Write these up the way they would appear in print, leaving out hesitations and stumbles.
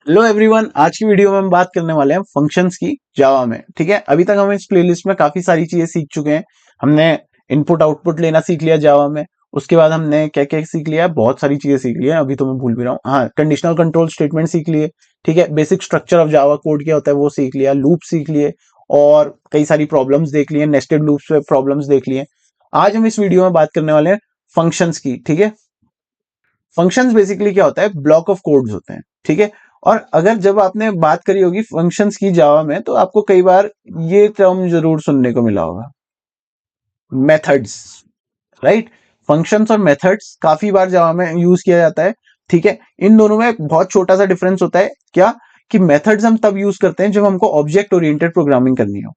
Hello everyone, आज की video में हम बात करने वाले हैं फंक्शंस की जावा में। ठीक है, अभी तक हम इस प्लेलिस्ट में काफी सारी चीजें सीख चुके हैं। हमने इनपुट आउटपुट लेना सीख लिया जावा में। उसके बाद हमने क्या क्या सीख लिया, बहुत सारी चीजें सीख ली है, अभी तो मैं भूल भी रहा हूँ। हाँ, कंडीशनल कंट्रोल स्टेटमेंट सीख लिए। ठीक है, basic structure of Java code क्या होता है वो सीख लिया, लूप सीख लिए, और कई सारी प्रॉब्लम्स देख लिए, नेस्टेड लूप्स पे प्रॉब्लम्स देख लिए। आज हम इस वीडियो में बात करने वाले हैं फंक्शंस की। ठीक है, फंक्शंस बेसिकली क्या होता है, ब्लॉक ऑफ कोड्स होते हैं। ठीक है, और अगर जब आपने बात करी होगी फंक्शंस की जावा में, तो आपको कई बार ये टर्म जरूर सुनने को मिला होगा, मेथड्स। राइट, फंक्शंस और मेथड्स काफी बार जावा में यूज किया जाता है। ठीक है, इन दोनों में एक बहुत छोटा सा डिफरेंस होता है, क्या कि मेथड्स हम तब यूज करते हैं जब हमको ऑब्जेक्ट ओरिएंटेड प्रोग्रामिंग करनी हो।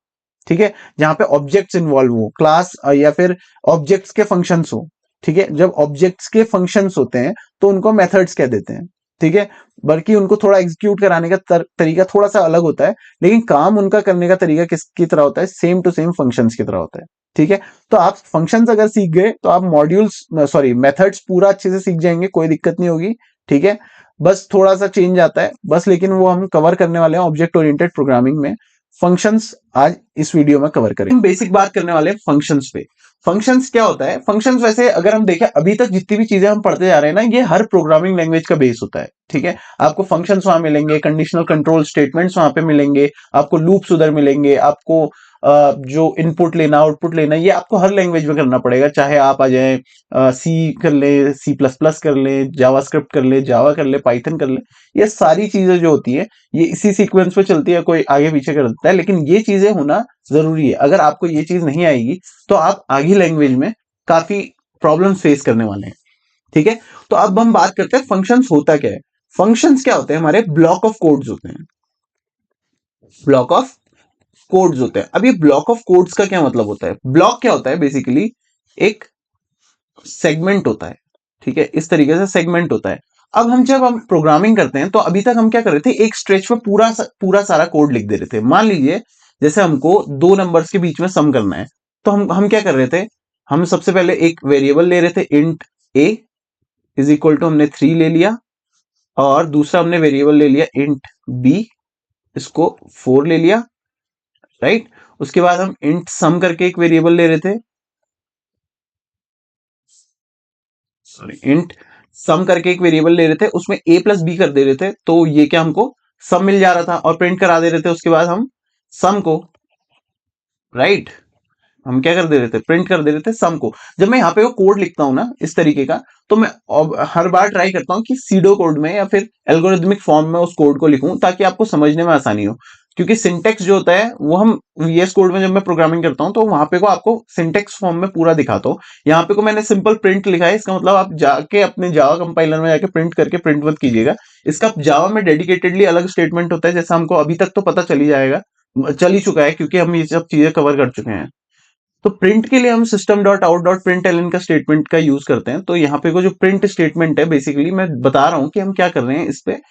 ठीक है, जहां पे ऑब्जेक्ट्स इन्वॉल्व हो, क्लास या फिर ऑब्जेक्ट्स के फंक्शंस हो। ठीक है, जब ऑब्जेक्ट्स के फंक्शंस होते हैं तो उनको मेथड्स कह देते हैं। ठीक है, बल्कि उनको थोड़ा एग्जीक्यूट कराने का तरीका थोड़ा सा अलग होता है, लेकिन काम उनका करने का तरीका किसकी तरह होता है, सेम टू सेम फंक्शंस की तरह होता है। ठीक है, तो आप फंक्शंस अगर सीख गए तो आप मॉड्यूल्स सॉरी मेथड्स पूरा अच्छे से सीख जाएंगे, कोई दिक्कत नहीं होगी। ठीक है, बस थोड़ा सा चेंज आता है बस, लेकिन वो हम कवर करने वाले हैं ऑब्जेक्ट ओरिएंटेड प्रोग्रामिंग में। फंक्शंस आज इस वीडियो में कवर करेंगे। हम बेसिक बात करने वाले हैं फंक्शंस पे। फंक्शंस क्या होता है, फंक्शंस वैसे अगर हम देखें अभी तक जितनी भी चीजें हम पढ़ते जा रहे हैं ना, ये हर प्रोग्रामिंग लैंग्वेज का बेस होता है। ठीक है, आपको फंक्शंस वहां मिलेंगे, कंडीशनल कंट्रोल स्टेटमेंट्स वहां पे मिलेंगे, आपको लूप्स उधर मिलेंगे, आपको जो इनपुट लेना आउटपुट लेना ये आपको हर लैंग्वेज में करना पड़ेगा। चाहे आप आ जाए सी कर ले, सी प्लस प्लस कर ले, जावास्क्रिप्ट कर ले, जावा कर ले, पाइथन कर ले, ये सारी चीजें जो होती है ये इसी सीक्वेंस पे चलती है, कोई आगे पीछे कर देता है, लेकिन ये चीजें होना जरूरी है। अगर आपको ये चीज नहीं आएगी तो आप आगे लैंग्वेज में काफी प्रॉब्लम फेस करने वाले हैं। ठीक है, तो अब हम बात करते हैं फंक्शंस होता क्या है। फंक्शंस क्या होते हैं, हमारे ब्लॉक ऑफ कोड्स होते हैं। ब्लॉक ऑफ कोड्स होते हैं। अब ये ब्लॉक ऑफ कोड्स का क्या मतलब होता है, ब्लॉक क्या होता है, बेसिकली एक सेगमेंट होता है। ठीक है, इस तरीके से सेगमेंट होता है। अब जब हम प्रोग्रामिंग करते हैं तो अभी तक हम क्या कर रहे थे, एक स्ट्रेच में पूरा सारा कोड लिख दे रहे थे। मान लीजिए जैसे हमको दो नंबर्स के बीच में सम करना है, तो हम क्या कर रहे थे, हम सबसे पहले एक वेरिएबल ले रहे थे, int A is equal to हमने 3 ले लिया, और दूसरा हमने वेरिएबल ले लिया इंट बी, इसको 4 ले लिया। राइट, उसके बाद हम इंट सम करके एक वेरिएबल ले रहे थे, सॉरी इंट सम करके एक वेरिएबल ले रहे थे, उसमें a प्लस बी कर दे रहे थे, तो ये क्या हमको सम मिल जा रहा था, और प्रिंट करा दे रहे थे उसके बाद हम सम को। राइट, हम क्या कर दे रहे थे, प्रिंट कर दे रहे थे सम को। जब मैं यहाँ पे वो कोड लिखता हूं ना इस तरीके का, तो मैं हर बार ट्राई करता हूं कि सीडो कोड में या फिर एल्गोरिथमिक फॉर्म में उस कोड को लिखूं, ताकि आपको समझने में आसानी हो। क्योंकि सिंटेक्स जो होता है वो हम वीएस कोड में जब मैं प्रोग्रामिंग करता हूं तो वहां पे को आपको सिंटेक्स फॉर्म में पूरा दिखाता हूं। यहाँ पे को मैंने सिंपल प्रिंट लिखा है, इसका मतलब आप जाके अपने जावा कंपाइलर में जाके प्रिंट करके प्रिंट मत कीजिएगा। इसका जावा में डेडिकेटेडली अलग स्टेटमेंट होता है, जैसा हमको अभी तक तो पता चल ही जाएगा, चल ही चुका है, क्योंकि हम ये सब चीजें कवर कर चुके हैं। तो प्रिंट के लिए हम system dot out dot println का स्टेटमेंट का यूज करते हैं। तो यहाँ पे को जो प्रिंट स्टेटमेंट है, बेसिकली मैं बता रहा हूं कि हम क्या कर रहे हैं,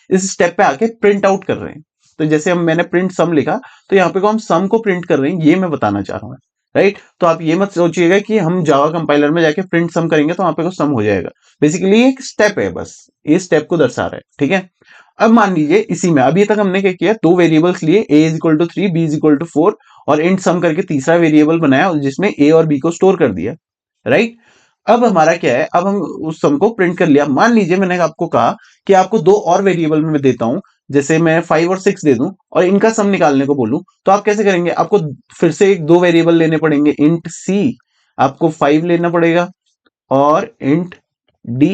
इस स्टेप पे आके प्रिंट आउट कर रहे हैं। तो जैसे मैंने प्रिंट सम लिखा, तो यहाँ पे को हम सम को प्रिंट कर रहे हैं, ये मैं बताना चाह रहा हूँ। राइट, तो आप ये मत सोचिएगा कि हम जावा कंपाइलर में जाके प्रिंट सम करेंगे तो वहां पे को सम हो जाएगा। बेसिकली एक स्टेप है, बस ये स्टेप को दर्शा रहा है। ठीक है, अब मान लीजिए इसी में अभी तक हमने क्या किया, दो वेरिएबल्स लिए, a is equal to 3, b is equal to 4, और इंट सम करके तीसरा वेरिएबल बनाया जिसमें a और b को स्टोर कर दिया। राइट, अब हमारा क्या है, अब हम उस सम को प्रिंट कर लिया। मान लीजिए मैंने आपको कहा कि आपको दो और वेरिएबल में देता हूं, जैसे मैं 5 और 6 दे दूं और इनका सम निकालने को बोलूं, तो आप कैसे करेंगे, आपको फिर से एक दो वेरिएबल लेने पड़ेंगे, इंट c आपको 5 लेना पड़ेगा, और इंट d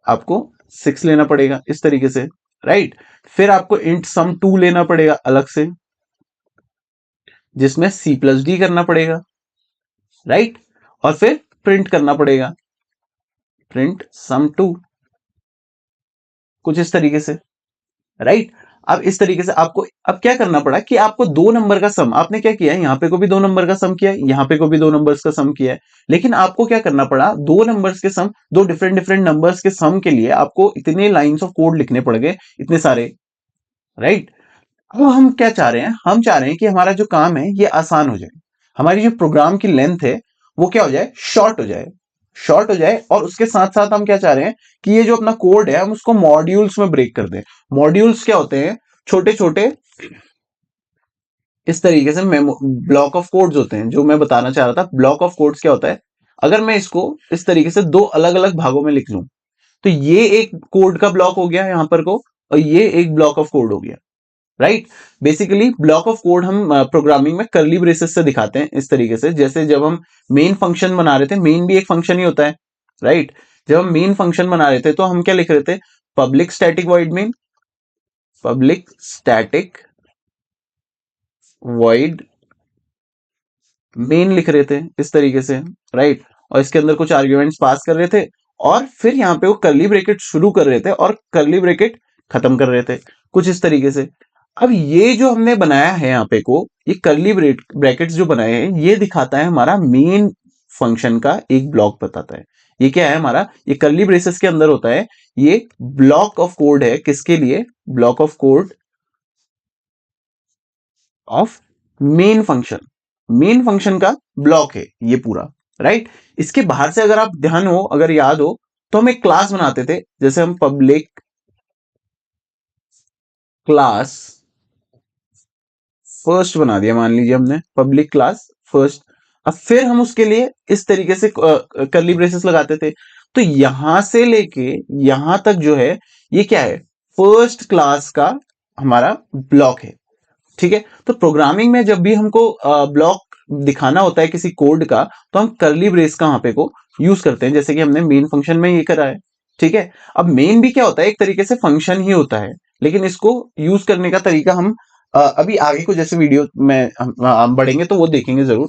आपको 6 लेना पड़ेगा, इस तरीके से। राइट, फिर आपको इंट सम 2 लेना पड़ेगा अलग से, जिसमें c प्लस डी करना पड़ेगा। राइट, और फिर प्रिंट करना पड़ेगा, प्रिंट सम 2, कुछ इस तरीके से। राइट, अब इस तरीके से आपको अब क्या करना पड़ा कि आपको दो नंबर का सम, आपने क्या किया है, यहां पे को भी दो नंबर का सम किया है, यहां पे को भी दो नंबर्स का सम किया है, लेकिन आपको क्या करना पड़ा, दो नंबर्स के सम, दो डिफरेंट डिफरेंट नंबर्स के सम के लिए आपको इतने लाइंस ऑफ कोड लिखने पड़ गए, इतने सारे। राइट, अब हम क्या चाह रहे हैं, हम चाह रहे हैं कि हमारा जो काम है ये आसान हो जाए, हमारी जो प्रोग्राम की लेंथ है वो क्या हो जाए, शॉर्ट हो जाए, शॉर्ट हो जाए। और उसके साथ साथ हम क्या चाह रहे हैं कि ये जो अपना कोड है हम उसको मॉड्यूल्स में ब्रेक कर दें। मॉड्यूल्स क्या होते हैं, छोटे छोटे इस तरीके से ब्लॉक ऑफ कोड्स होते हैं। जो मैं बताना चाह रहा था, ब्लॉक ऑफ कोड्स क्या होता है, अगर मैं इसको इस तरीके से दो अलग अलग भागों में लिख लूं, तो ये एक कोड का ब्लॉक हो गया यहां पर को, और ये एक ब्लॉक ऑफ कोड हो गया, right. Basically block of code हम प्रोग्रामिंग में कर्ली ब्रेसेस से दिखाते हैं इस तरीके से। जैसे जब हम मेन फंक्शन बना रहे थे, मेन भी एक फंक्शन ही होता है, राइट। जब हम मेन फंक्शन बना रहे थे तो हम क्या लिख रहे थे, public static void main, public static void main लिख रहे थे इस तरीके से, राइट। और इसके अंदर कुछ आर्ग्यूमेंट्स पास कर रहे थे, और फिर यहाँ पे वो कर्ली ब्रैकेट शुरू कर रहे थे और कर्ली ब्रैकेट खत्म कर रहे थे, कुछ इस तरीके से। अब ये जो हमने बनाया है यहाँ पे को, ये कर्ली ब्रैकेट्स जो बनाए हैं, ये दिखाता है हमारा मेन फंक्शन का एक ब्लॉक बताता है। ये क्या है हमारा, ये कर्ली ब्रेसेस के अंदर होता है, ये ब्लॉक ऑफ कोड है। किसके लिए, block of code of main function, main function का ब्लॉक है ये पूरा, राइट। इसके बाहर से अगर आप ध्यान हो, अगर याद हो, तो हम एक क्लास बनाते थे। जैसे हम पब्लिक क्लास फर्स्ट बना दिया, मान लीजिए हमने पब्लिक क्लास फर्स्ट। अब फिर हम उसके लिए इस तरीके से कर्ली ब्रेसेस लगाते थे। तो यहां से लेके यहां तक जो है, ये क्या है, फर्स्ट क्लास का हमारा ब्लॉक है, ठीक है। तो प्रोग्रामिंग में जब भी हमको ब्लॉक दिखाना होता है किसी कोड का, तो हम कर्ली ब्रेस का वहां पे को यूज करते हैं, जैसे कि हमने मेन फंक्शन में ये करा है, ठीक है। अब मेन भी क्या होता है, एक तरीके से फंक्शन ही होता है, लेकिन इसको यूज करने का तरीका हम अभी आगे को जैसे वीडियो में हम बढ़ेंगे तो वो देखेंगे जरूर।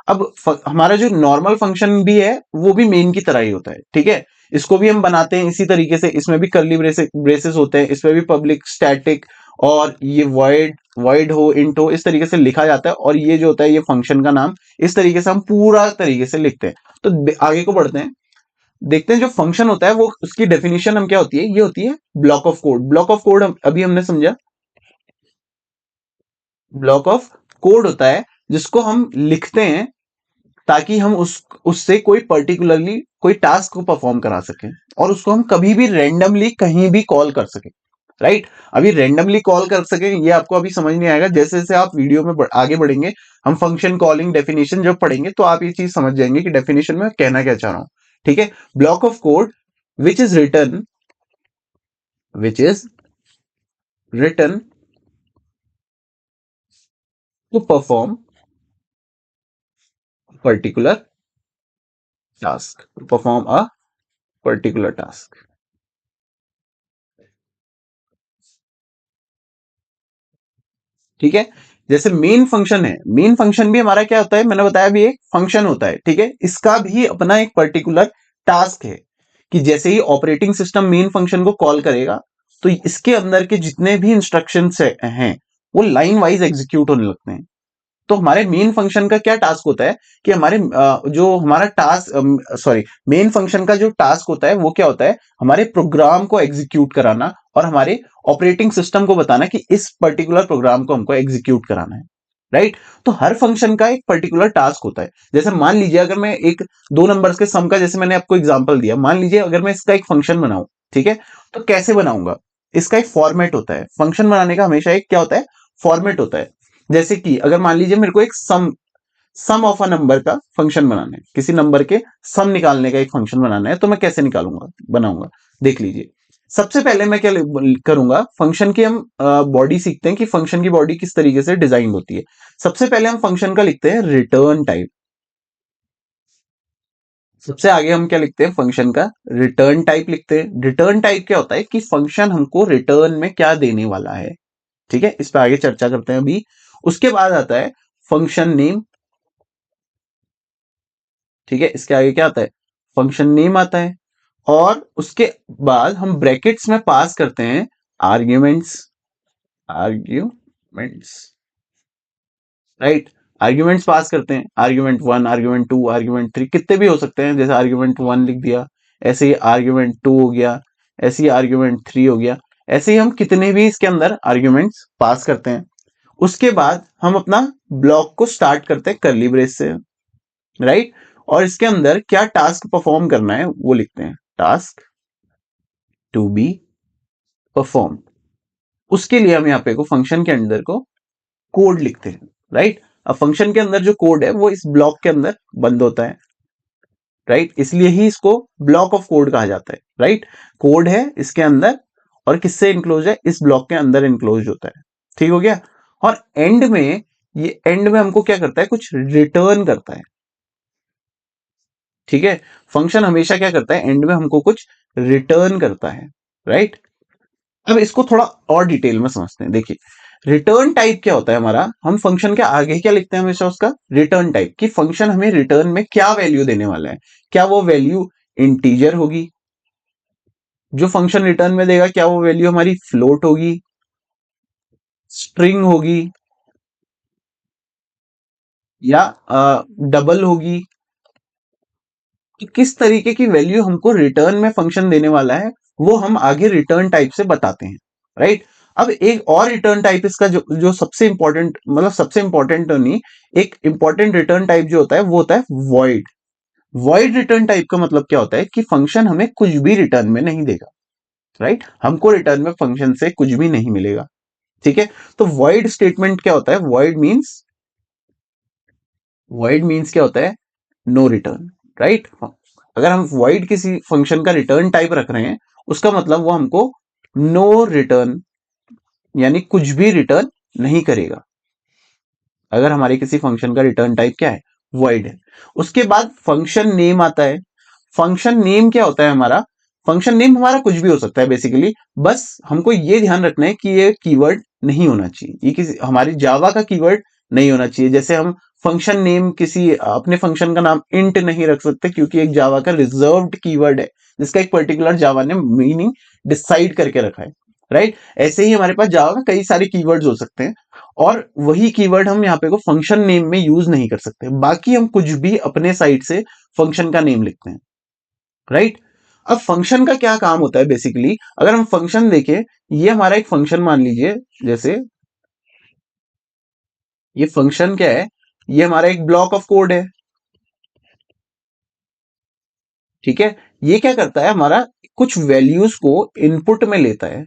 अब हमारा जो नॉर्मल फंक्शन भी है, वो भी मेन की तरह ही होता है, ठीक है। इसको भी हम बनाते हैं इसी तरीके से, इसमें भी कर्ली ब्रेसेस होते हैं, इसमें भी पब्लिक स्टैटिक और ये वॉइड वॉइड हो इंट हो इस तरीके से लिखा जाता है, और ये जो होता है ये फंक्शन का नाम, इस तरीके से हम पूरा तरीके से लिखते हैं। तो आगे को बढ़ते हैं, देखते हैं जो फंक्शन होता है वो उसकी डेफिनेशन हम क्या होती है, ये होती है block of code. Block of code अभी हमने समझा, ब्लॉक ऑफ कोड होता है जिसको हम लिखते हैं ताकि हम उससे कोई पर्टिकुलरली कोई टास्क को परफॉर्म करा सकें, और उसको हम कभी भी रैंडमली कहीं भी कॉल कर सकें, राइट। अभी रैंडमली कॉल कर सके ये आपको अभी समझ नहीं आएगा, जैसे जैसे आप वीडियो में आगे बढ़ेंगे, हम फंक्शन कॉलिंग डेफिनेशन जब पढ़ेंगे तो आप ये चीज समझ जाएंगे कि डेफिनेशन में कहना क्या चाह रहा हूं, ठीक है। Block of code which is return, which is return to perform particular task, to perform a particular task, ठीक है। जैसे मेन फंक्शन है, मेन फंक्शन भी हमारा क्या होता है, मैंने बताया भी एक फंक्शन होता है, ठीक है। इसका भी अपना एक पर्टिकुलर टास्क है, कि जैसे ही ऑपरेटिंग सिस्टम मेन फंक्शन को कॉल करेगा, तो इसके अंदर के जितने भी इंस्ट्रक्शंस हैं वो लाइन वाइज एग्जीक्यूट होने लगते हैं। तो हमारे मेन फंक्शन का क्या टास्क होता है, कि हमारे जो हमारा टास्क सॉरी मेन फंक्शन का जो टास्क होता है वो क्या होता है, हमारे प्रोग्राम को एग्जीक्यूट कराना और हमारे ऑपरेटिंग सिस्टम को बताना कि इस पर्टिकुलर प्रोग्राम को हमको एग्जीक्यूट कराना है, राइट। तो हर फंक्शन का एक पर्टिकुलर टास्क होता है। जैसे मान लीजिए अगर मैं एक दो नंबर्स के सम का, जैसे मैंने आपको एग्जांपल दिया, मान लीजिए अगर मैं इसका एक फंक्शन बनाऊं, ठीक है, तो कैसे बनाऊंगा, इसका एक फॉर्मेट होता है। फंक्शन बनाने का हमेशा एक क्या होता है, फॉर्मेट होता है। जैसे कि अगर मान लीजिए मेरे को एक सम सम ऑफ अ नंबर का फंक्शन बनाना है, किसी नंबर के सम निकालने का एक फंक्शन बनाना है, तो मैं कैसे निकालूंगा, बनाऊंगा, देख लीजिए। सबसे पहले मैं क्या करूंगा, फंक्शन की हम बॉडी सीखते हैं कि फंक्शन की बॉडी किस तरीके से डिजाइन होती है। सबसे पहले हम फंक्शन का लिखते हैं रिटर्न टाइप। सबसे आगे हम क्या लिखते हैं, फंक्शन का रिटर्न टाइप लिखते हैं। रिटर्न टाइप क्या होता है, कि फंक्शन हमको रिटर्न में क्या देने वाला है, ठीक है। इस पर आगे चर्चा करते हैं अभी। उसके बाद आता है फंक्शन नेम, ठीक है। इसके आगे क्या आता है, फंक्शन नेम आता है, और उसके बाद हम ब्रैकेट्स में पास करते हैं arguments, arguments, right. Arguments pass करते हैं, आर्ग्यूमेंट 1, आर्ग्यूमेंट 2, आर्ग्यूमेंट 3, कितने भी हो सकते हैं। जैसे आर्ग्यूमेंट 1 लिख दिया, ऐसे ही आर्ग्यूमेंट 2 हो गया, ऐसे ही आर्ग्यूमेंट 3 हो गया, ऐसे ही हम कितने भी इसके अंदर आर्ग्यूमेंट्स पास करते हैं। उसके बाद हम अपना ब्लॉक को स्टार्ट करते हैं कर्ली ब्रेस से, राइट। और इसके अंदर क्या टास्क परफॉर्म करना है वो लिखते हैं, टास्क टू बी परफॉर्म, उसके लिए हम यहाँ पे को फंक्शन के अंदर को कोड लिखते हैं, राइट। अब फंक्शन के अंदर जो कोड है वो इस ब्लॉक के अंदर बंद होता है, राइट, इसलिए ही इसको ब्लॉक ऑफ कोड कहा जाता है, राइट। कोड है इसके अंदर और किससे इनक्लोज है, इस ब्लॉक के अंदर इनक्लोज होता है, ठीक हो गया। और एंड में हमको क्या करता है, कुछ रिटर्न करता है, ठीक है। फंक्शन हमेशा क्या करता है, एंड में हमको कुछ रिटर्न करता है, राइट। अब इसको थोड़ा और डिटेल में समझते हैं। देखिए रिटर्न टाइप क्या होता है हमारा, हम फंक्शन के आगे क्या लिखते हैं हमेशा, उसका रिटर्न टाइप, कि फंक्शन हमें रिटर्न में क्या वैल्यू देने वाला है। क्या वो वैल्यू इंटीजर होगी, जो फंक्शन रिटर्न में देगा, क्या वो वैल्यू हमारी फ्लोट होगी, स्ट्रिंग होगी, या डबल होगी। तो किस तरीके की वैल्यू हमको रिटर्न में फंक्शन देने वाला है, वो हम आगे रिटर्न टाइप से बताते हैं, राइट। अब एक और रिटर्न टाइप इसका जो जो सबसे इंपॉर्टेंट, मतलब सबसे इंपॉर्टेंट तो नहीं, एक इंपॉर्टेंट रिटर्न टाइप जो होता है वो होता है वॉइड। वॉइड रिटर्न टाइप का मतलब क्या होता है, कि फंक्शन हमें कुछ भी रिटर्न में नहीं देगा, राइट। हमको रिटर्न में फंक्शन से कुछ भी नहीं मिलेगा, ठीक है। तो वॉइड स्टेटमेंट क्या होता है, वॉइड मीन्स क्या होता है, नो रिटर्न, राइट। अगर हम वॉइड किसी फंक्शन का रिटर्न टाइप रख रहे हैं, उसका मतलब वो हमको नो रिटर्न, यानी कुछ भी रिटर्न नहीं करेगा। अगर हमारे किसी फंक्शन का रिटर्न टाइप क्या है, वॉइड है। उसके बाद फंक्शन नेम आता है। फंक्शन नेम क्या होता है हमारा, फंक्शन नेम हमारा कुछ भी हो सकता है बेसिकली, बस हमको ये ध्यान रखना है कि ये कीवर्ड नहीं होना चाहिए, ये किसी हमारी जावा का कीवर्ड नहीं होना चाहिए। जैसे हम फंक्शन नेम किसी अपने फंक्शन का नाम इंट नहीं रख सकते, क्योंकि एक जावा का रिजर्व्ड कीवर्ड है, जिसका एक पर्टिकुलर जावा ने मीनिंग डिसाइड करके रखा है, राइट। ऐसे ही हमारे पास जावा में कई सारे कीवर्ड्स हो सकते हैं, और वही कीवर्ड हम यहाँ पे को फंक्शन नेम में यूज नहीं कर सकते। बाकी हम कुछ भी अपने साइड से फंक्शन का नेम लिखते हैं, राइट। अब फंक्शन का क्या काम होता है बेसिकली, अगर हम फंक्शन देखें, ये हमारा एक फंक्शन मान लीजिए, जैसे ये फंक्शन क्या है, ये हमारा एक ब्लॉक ऑफ कोड है, ठीक है। ये क्या करता है, हमारा कुछ वैल्यूज को इनपुट में लेता है,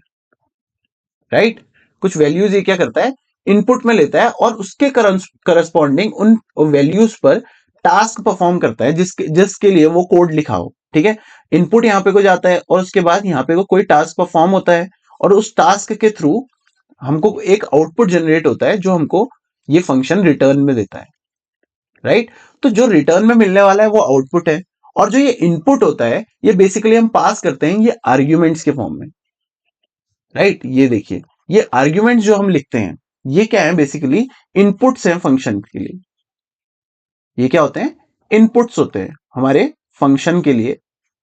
राइट। कुछ वैल्यूज ये क्या करता है, इनपुट में लेता है, और उसके करस्पॉन्डिंग उन वैल्यूज पर टास्क परफॉर्म करता है, जिसके लिए वो कोड लिखा हो, ठीक है। इनपुट यहाँ पे को जाता है, और उसके बाद यहाँ पे को कोई टास्क परफॉर्म होता है, और उस टास्क के थ्रू हमको एक आउटपुट जनरेट होता है, जो हमको ये फंक्शन रिटर्न में देता है, राइट। तो जो रिटर्न में मिलने वाला है वो आउटपुट है, और जो ये इनपुट होता है ये बेसिकली हम पास करते हैं ये आर्ग्यूमेंट्स के फॉर्म में, राइट। ये देखिए, ये आर्ग्यूमेंट्स जो हम लिखते हैं, ये क्या है, बेसिकली इनपुट्स हैं फंक्शन के लिए। ये क्या होते हैं, इनपुट्स होते हैं हमारे फंक्शन के लिए,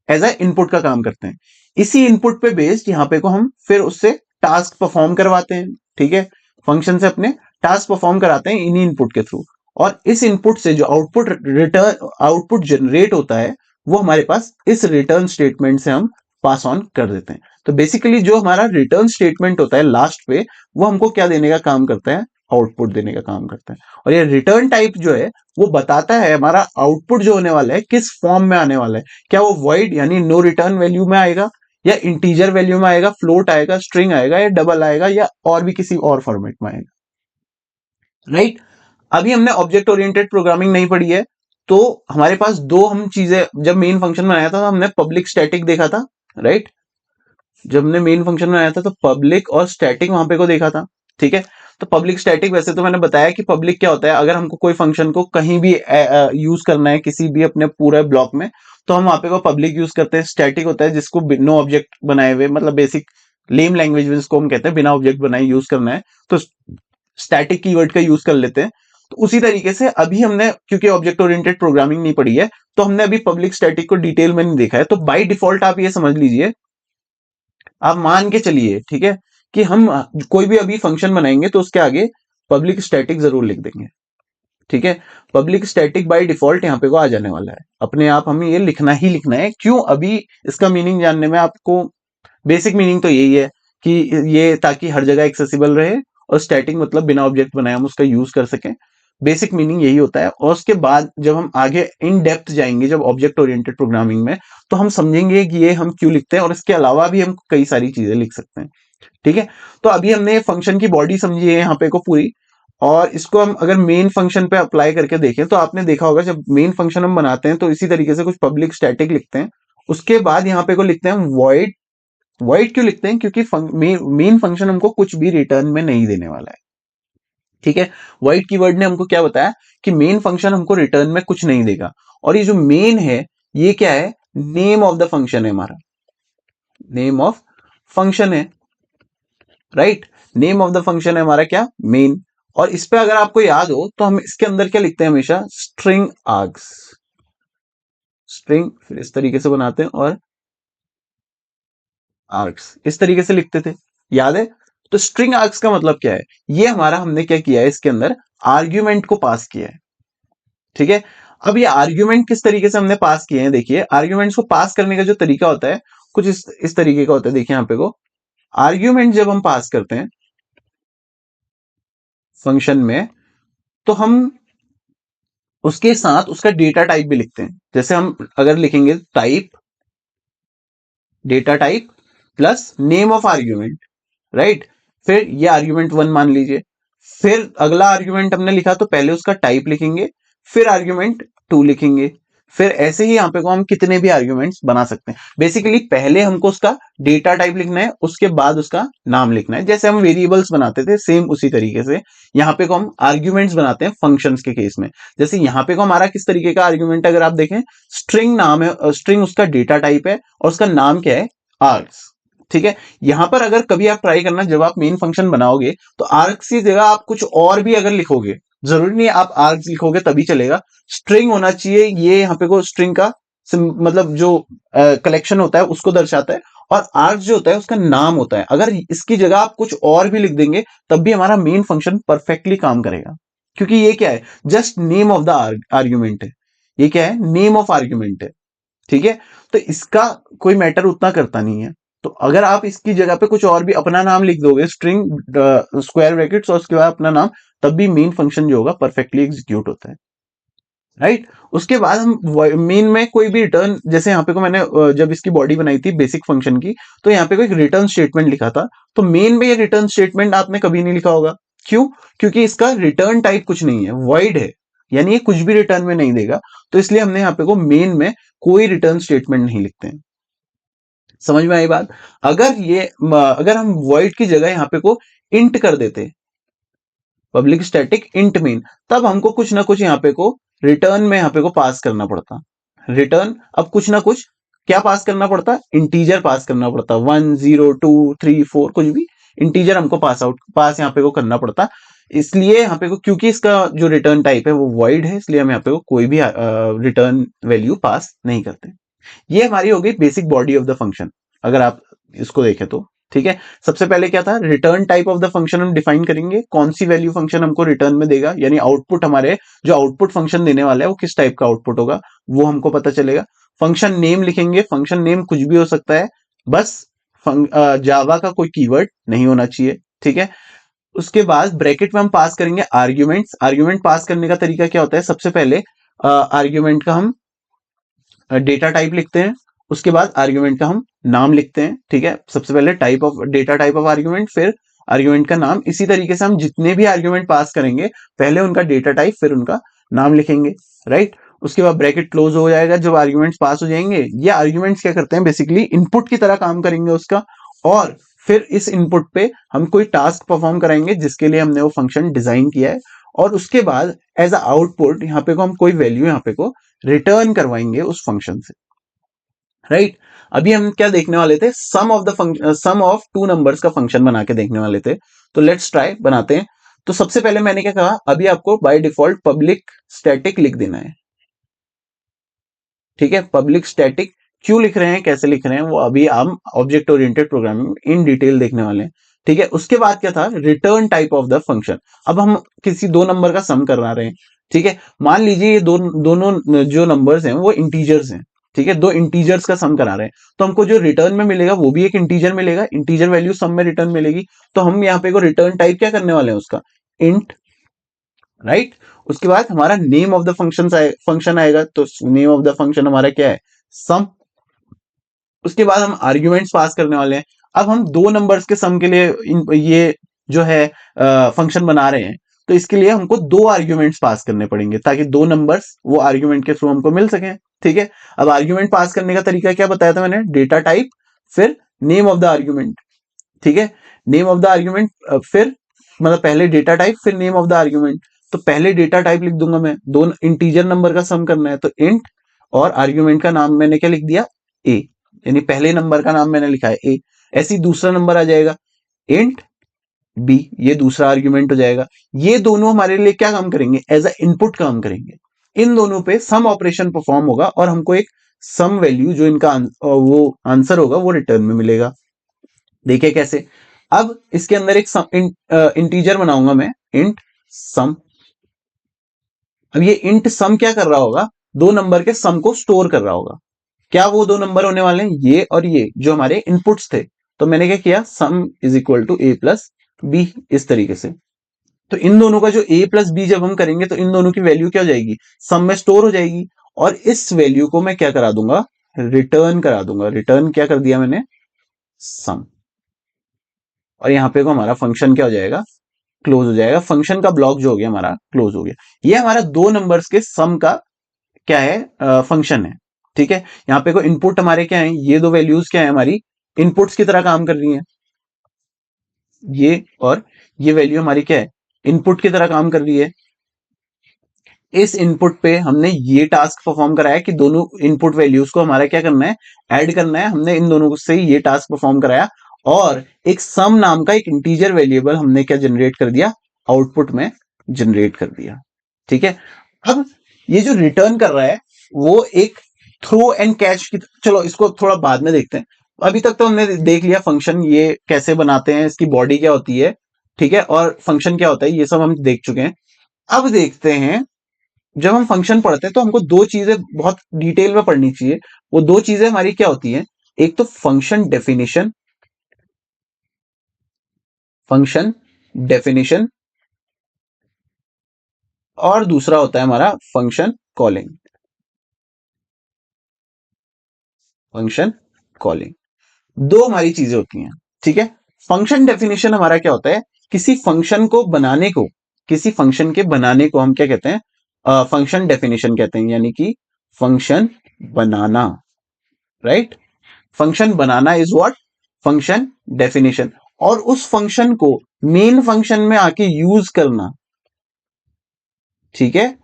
एज ए इनपुट का काम करते हैं। इसी इनपुट पे बेस्ड यहाँ पे को हम फिर उससे टास्क परफॉर्म करवाते हैं, ठीक है। फंक्शन से अपने टास्क परफॉर्म कराते हैं इन्हीं इनपुट के थ्रू, और इस इनपुट से जो आउटपुट जनरेट होता है, वो हमारे पास इस रिटर्न स्टेटमेंट से हम पास ऑन कर देते हैं। तो बेसिकली जो हमारा रिटर्न स्टेटमेंट होता है लास्ट पे, वो हमको क्या देने का काम करता है, आउटपुट देने का काम करता है। और ये रिटर्न टाइप जो है, वो बताता है हमारा आउटपुट जो होने वाला है किस फॉर्म में आने वाला है। क्या वो वॉइड यानी नो रिटर्न वैल्यू में आएगा, या इंटीजर वैल्यू में आएगा, फ्लोट आएगा, स्ट्रिंग आएगा, या डबल आएगा, या और भी किसी और फॉर्मेट में आएगा, राइट। अभी हमने ऑब्जेक्ट ओरिएंटेड प्रोग्रामिंग नहीं पढ़ी है, तो हमारे पास दो हम चीजें, जब मेन फंक्शन बनाया था तो हमने पब्लिक स्टैटिक देखा था, राइट। जब हमने मेन फंक्शन बनाया था तो पब्लिक और स्टैटिक वहां पे को देखा था, ठीक है। तो पब्लिक स्टैटिक, वैसे तो मैंने बताया कि पब्लिक क्या होता है, अगर हमको कोई फंक्शन को कहीं भी यूज करना है किसी भी अपने पूरे ब्लॉक में, तो हम वहां पे को पब्लिक यूज करते हैं। स्टैटिक होता है जिसको नो ऑब्जेक्ट बनाए हुए, मतलब बेसिक लेम लैंग्वेज में जिसको हम कहते हैं बिना ऑब्जेक्ट बनाए यूज करना है, तो स्टैटिक कीवर्ड का यूज कर लेते हैं। तो उसी तरीके से अभी हमने, क्योंकि ऑब्जेक्ट ओरिएंटेड प्रोग्रामिंग नहीं पढ़ी है, तो हमने अभी पब्लिक स्टैटिक को डिटेल में नहीं देखा है। तो बाय डिफॉल्ट आप ये समझ लीजिए, आप मान के चलिए, ठीक है, कि हम कोई भी अभी फंक्शन बनाएंगे तो उसके आगे पब्लिक स्टैटिक जरूर लिख देंगे, ठीक है। पब्लिक स्टैटिक बाय डिफॉल्ट यहाँ पे को आ जाने वाला है, अपने आप हमें ये लिखना ही लिखना है। क्यों, अभी इसका मीनिंग जानने में आपको, बेसिक मीनिंग तो यही है कि ये ताकि हर जगह एक्सेसिबल रहे, और स्टैटिक मतलब बिना ऑब्जेक्ट बनाए हम उसका यूज कर सकें। बेसिक मीनिंग यही होता है। और उसके बाद जब हम आगे इन डेप्थ जाएंगे, जब ऑब्जेक्ट ओरिएंटेड प्रोग्रामिंग में, तो हम समझेंगे कि ये हम क्यों लिखते हैं, और इसके अलावा भी हम कई सारी चीजें लिख सकते हैं। ठीक है। तो अभी हमने फंक्शन की बॉडी समझी है यहाँ पे को पूरी, और इसको हम अगर मेन फंक्शन पे अप्लाई करके देखें तो आपने देखा होगा जब मेन फंक्शन हम बनाते हैं तो इसी तरीके से कुछ पब्लिक स्टैटिक लिखते हैं, उसके बाद यहाँ पे को लिखते हैं वॉइड। वॉइड क्यों लिखते हैं? क्योंकि मेन फंक्शन हमको कुछ भी रिटर्न में नहीं देने वाला है। ठीक है, वॉइड कीवर्ड ने हमको क्या बताया कि मेन फंक्शन हमको रिटर्न में कुछ नहीं देगा, और ये जो मेन है ये क्या है? नेम ऑफ द फंक्शन है हमारा, नेम ऑफ फंक्शन है, right. Name of the function है हमारा क्या? मेन। और इस पे अगर आपको याद हो तो हम इसके अंदर क्या लिखते हैं हमेशा? String args. स्ट्रिंग फिर इस तरीके से बनाते हैं और आर्क्स इस तरीके से लिखते थे, याद है? तो स्ट्रिंग आर्क्स का मतलब क्या है? ये हमारा हमने क्या किया है इसके अंदर? आर्ग्यूमेंट को पास किया है। ठीक है, अब ये आर्ग्यूमेंट किस तरीके से हमने पास किए हैं? देखिए, आर्ग्यूमेंट्स को पास करने का जो तरीका होता है कुछ इस तरीके का होता है। देखिए यहाँ पे को आर्ग्यूमेंट जब हम पास करते हैं फंक्शन में तो हम उसके साथ उसका डेटा टाइप भी लिखते हैं। जैसे हम अगर लिखेंगे type, data type plus name of argument, right. फिर ये आर्ग्यूमेंट 1 मान लीजिए, फिर अगला आर्ग्यूमेंट हमने लिखा तो पहले उसका टाइप लिखेंगे, फिर आर्ग्यूमेंट 2 लिखेंगे, फिर ऐसे ही यहाँ पे को हम कितने भी आर्ग्यूमेंट्स बना सकते हैं। बेसिकली पहले हमको उसका डेटा टाइप लिखना है, उसके बाद उसका नाम लिखना है। जैसे हम वेरिएबल्स बनाते थे सेम उसी तरीके से यहाँ पे को हम आर्ग्यूमेंट्स बनाते हैं फंक्शंस के केस में। जैसे यहाँ पे को हमारा किस तरीके का आर्ग्यूमेंट अगर आप देखें, स्ट्रिंग नाम है, स्ट्रिंग उसका डेटा टाइप है और उसका नाम क्या है? आर्ग्स। ठीक है, यहां पर अगर कभी आप ट्राई करना जब आप मेन फंक्शन बनाओगे तो आर्ग्स की जगह आप कुछ और भी अगर लिखोगे, जरूरी नहीं आप आर्ग्स लिखोगे तभी चलेगा, स्ट्रिंग होना चाहिए। ये यहाँ पे को स्ट्रिंग का मतलब जो कलेक्शन होता है उसको दर्शाता है, और आर्ग्स जो होता है उसका नाम होता है। अगर इसकी जगह आप कुछ और भी लिख देंगे तब भी हमारा मेन फंक्शन परफेक्टली काम करेगा, क्योंकि ये क्या है? Just name of the argument है। ये क्या है? नेम ऑफ आर्ग्यूमेंट है। ठीक है, तो इसका कोई मैटर उतना करता नहीं है। तो अगर आप इसकी जगह पे कुछ और भी अपना नाम लिख दोगे, स्ट्रिंग स्क्वायर ब्रैकेट्स और उसके बाद अपना नाम, तब भी मेन फंक्शन जो होगा परफेक्टली एग्जीक्यूट होता है, राइट। उसके बाद हम मेन में कोई भी रिटर्न, जैसे यहाँ पे को मैंने जब इसकी बॉडी बनाई थी बेसिक फंक्शन की, तो यहाँ पे कोई रिटर्न स्टेटमेंट लिखा था। तो मेन में ये रिटर्न स्टेटमेंट आपने कभी नहीं लिखा होगा। क्यों? क्योंकि इसका रिटर्न टाइप कुछ नहीं है, वॉइड है, यानी ये कुछ भी रिटर्न में नहीं देगा। तो इसलिए हमने यहाँ पे को मेन में कोई रिटर्न स्टेटमेंट नहीं लिखते हैं। समझ में आई बात? अगर हम वॉइड की जगह यहाँ पे को इंट कर देते, पब्लिक स्टैटिक इंट मेन, तब हमको कुछ ना कुछ यहाँ पे को रिटर्न में यहाँ पे को पास करना पड़ता। रिटर्न अब कुछ ना कुछ क्या पास करना पड़ता? इंटीजर पास करना पड़ता, 1 0 2 3 4 कुछ भी इंटीजर हमको पास यहाँ पे को करना पड़ता। इसलिए यहाँ पे को, क्योंकि इसका जो रिटर्न टाइप है वो वॉइड है, इसलिए हम यहाँ पे को कोई भी रिटर्न वैल्यू पास नहीं करते। ये हमारी हो गई basic body of the function, अगर आप इसको देखें तो। ठीक है, सबसे पहले क्या था? Return type of the function हम डिफाइन करेंगे, कौन सी वैल्यू फंक्शन हमको रिटर्न में देगा, यानी आउटपुट हमारे जो आउटपुट फंक्शन देने वाला है वो किस टाइप का आउटपुट होगा वो हमको पता चलेगा। फंक्शन नेम लिखेंगे, फंक्शन नेम कुछ भी हो सकता है, बस जावा का कोई कीवर्ड नहीं होना चाहिए। ठीक है, उसके बाद ब्रैकेट में हम पास करेंगे आर्ग्यूमेंट्स। आर्ग्यूमेंट पास करने का तरीका क्या होता है? सबसे पहले आर्ग्यूमेंट का हम डेटा टाइप लिखते हैं, उसके बाद आर्ग्यूमेंट का हम नाम लिखते हैं। ठीक है, सबसे पहले type of data type of argument, फिर आर्ग्यूमेंट का नाम। इसी तरीके से हम जितने भी आर्ग्यूमेंट पास करेंगे पहले उनका डेटा टाइप फिर उनका नाम लिखेंगे, राइट। उसके बाद ब्रैकेट क्लोज हो जाएगा जब आर्ग्यूमेंट्स पास हो जाएंगे। ये आर्ग्यूमेंट्स क्या करते हैं? बेसिकली इनपुट की तरह काम करेंगे उसका, और फिर इस इनपुट पे हम कोई टास्क परफॉर्म कराएंगे जिसके लिए हमने वो फंक्शन डिजाइन किया है, और उसके बाद एज अ आउटपुट यहाँ पे को हम कोई वैल्यू यहाँ पे को रिटर्न करवाएंगे उस फंक्शन से, राइट। अभी हम क्या देखने वाले थे? सम ऑफ टू नंबर्स का फंक्शन बना के देखने वाले थे। तो लेट्स ट्राई, बनाते हैं। तो सबसे पहले मैंने क्या कहा, अभी आपको बाय डिफॉल्ट पब्लिक स्टैटिक लिख देना है। ठीक है, पब्लिक स्टैटिक क्यों लिख रहे हैं, कैसे लिख रहे हैं, वो अभी हम object oriented programming in detail देखने वाले हैं। ठीक है, उसके बाद क्या था? Return type of the function. अब हम किसी दो नंबर का सम करवा रहे हैं। ठीक है, मान लीजिए ये दोनों जो नंबर्स हैं वो इंटीजर्स हैं। ठीक है, दो इंटीजर्स का सम करा रहे हैं, तो हमको जो रिटर्न में मिलेगा वो भी एक इंटीजर मिलेगा, इंटीजर वैल्यू सम में रिटर्न मिलेगी। तो हम यहाँ पे को रिटर्न टाइप क्या करने वाले हैं? उसका इंट, राइट। उसके बाद हमारा नेम ऑफ द फंक्शन आएगा, तो नेम ऑफ द फंक्शन हमारा क्या है? सम। उसके बाद हम आर्ग्यूमेंट्स पास करने वाले हैं। अब हम दो नंबर्स के सम के लिए ये जो है फंक्शन बना रहे हैं, तो इसके लिए हमको दो आर्ग्यूमेंट्स पास करने पड़ेंगे ताकि दो नंबर्स वो आर्ग्यूमेंट के थ्रू हमको मिल सकें। ठीक है, अब आर्ग्यूमेंट पास करने का तरीका क्या बताया था मैंने, डेटा टाइप फिर नेम ऑफ द आर्ग्यूमेंट। ठीक है, नेम ऑफ द आर्ग्यूमेंट फिर मतलब पहले डेटा टाइप फिर नेम ऑफ द आर्ग्यूमेंट। तो पहले डेटा टाइप लिख दूंगा मैं, दो इंटीजर नंबर का सम करना है तो इंट, और आर्ग्यूमेंट का नाम मैंने क्या लिख दिया, ए, यानी पहले नंबर का नाम मैंने लिखा है ए। ऐसे ही दूसरा नंबर आ जाएगा इंट बी, ये दूसरा आर्ग्यूमेंट हो जाएगा। ये दोनों हमारे लिए क्या काम करेंगे, एज अ इनपुट काम करेंगे। इन दोनों पे सम ऑपरेशन परफॉर्म होगा और हमको एक सम वैल्यू जो इनका वो आंसर होगा वो रिटर्न में मिलेगा। देखिए कैसे, अब इसके अंदर एक इंटीजर बनाऊंगा मैं, इंट सम। अब ये इंट सम क्या कर रहा होगा, दो नंबर के सम को स्टोर कर रहा होगा। क्या वो दो नंबर होने वाले हैं, ये और ये जो हमारे इनपुट्स थे। तो मैंने क्या किया, sum is equal to A plus B, इस तरीके से। तो इन दोनों का जो a प्लस बी जब हम करेंगे तो इन दोनों की वैल्यू क्या हो जाएगी, सम में स्टोर हो जाएगी। और इस वैल्यू को मैं क्या करा दूंगा, रिटर्न करा दूंगा। रिटर्न क्या कर दिया मैंने, सम। और यहां पे को हमारा फंक्शन क्या हो जाएगा, क्लोज हो जाएगा। फंक्शन का ब्लॉक जो हो गया हमारा क्लोज हो गया। ये हमारा दो नंबर्स के सम का क्या है, फंक्शन है। ठीक है, यहाँ पे को इनपुट हमारे क्या है, ये दो वैल्यूज क्या है हमारी, इनपुट्स की तरह काम कर रही है। ये और ये वैल्यू हमारी क्या है, इनपुट की तरह काम कर रही है। इस इनपुट पे हमने ये टास्क परफॉर्म कराया कि दोनों इनपुट वैल्यूज को हमारा क्या करना है, ऐड करना है। हमने इन दोनों से ये टास्क परफॉर्म कराया और एक सम नाम का एक इंटीजर वेरिएबल हमने क्या जनरेट कर दिया, आउटपुट में जनरेट कर दिया। ठीक है, अब ये जो रिटर्न कर रहा है वो एक थ्रो एंड कैच की, चलो इसको थोड़ा बाद में देखते हैं। अभी तक तो हमने देख लिया फंक्शन ये कैसे बनाते हैं, इसकी बॉडी क्या होती है, ठीक है, और फंक्शन क्या होता है, ये सब हम देख चुके हैं। अब देखते हैं, जब हम फंक्शन पढ़ते हैं तो हमको दो चीजें बहुत डिटेल में पढ़नी चाहिए। वो दो चीजें हमारी क्या होती हैं, एक तो फंक्शन डेफिनेशन, फंक्शन डेफिनेशन, और दूसरा होता है हमारा फंक्शन कॉलिंग, फंक्शन कॉलिंग। दो हमारी चीजें होती हैं। ठीक है, फंक्शन डेफिनेशन हमारा क्या होता है, किसी फंक्शन को बनाने को, किसी फंक्शन के बनाने को हम क्या कहते हैं, फंक्शन डेफिनेशन कहते हैं, यानी कि function banana. Right, function banana is what, function definition. और उस फंक्शन को मेन फंक्शन में आके यूज करना। ठीक है,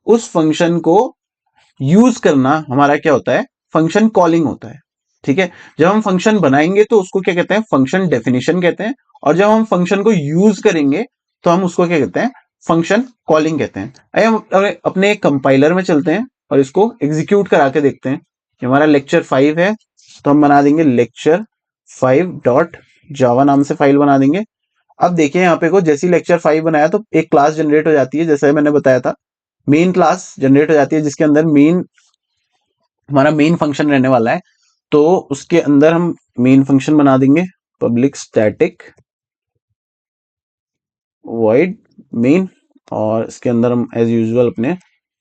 उस फंक्शन को यूज करना हमारा क्या होता है, फंक्शन कॉलिंग होता है। ठीक है, जब हम फंक्शन बनाएंगे तो उसको क्या कहते हैं, फंक्शन डेफिनेशन कहते हैं। और जब हम फंक्शन को यूज करेंगे तो हम उसको क्या कहते हैं, फंक्शन कॉलिंग कहते हैं। आइए हम अपने कंपाइलर में चलते हैं और इसको एग्जीक्यूट करा के देखते हैं। हमारा लेक्चर 5 है तो हम बना देंगे लेक्चर 5.java नाम से फाइल बना देंगे। अब देखिए यहाँ पे को जैसी लेक्चर 5 बनाया तो एक क्लास जनरेट हो जाती है, जैसे मैंने बताया था मेन क्लास जनरेट हो जाती है, जिसके अंदर मेन हमारा मेन फंक्शन रहने वाला है। तो उसके अंदर हम मेन फंक्शन बना देंगे पब्लिक स्टैटिक वॉइड मेन, और इसके अंदर हम एज यूजुअल अपने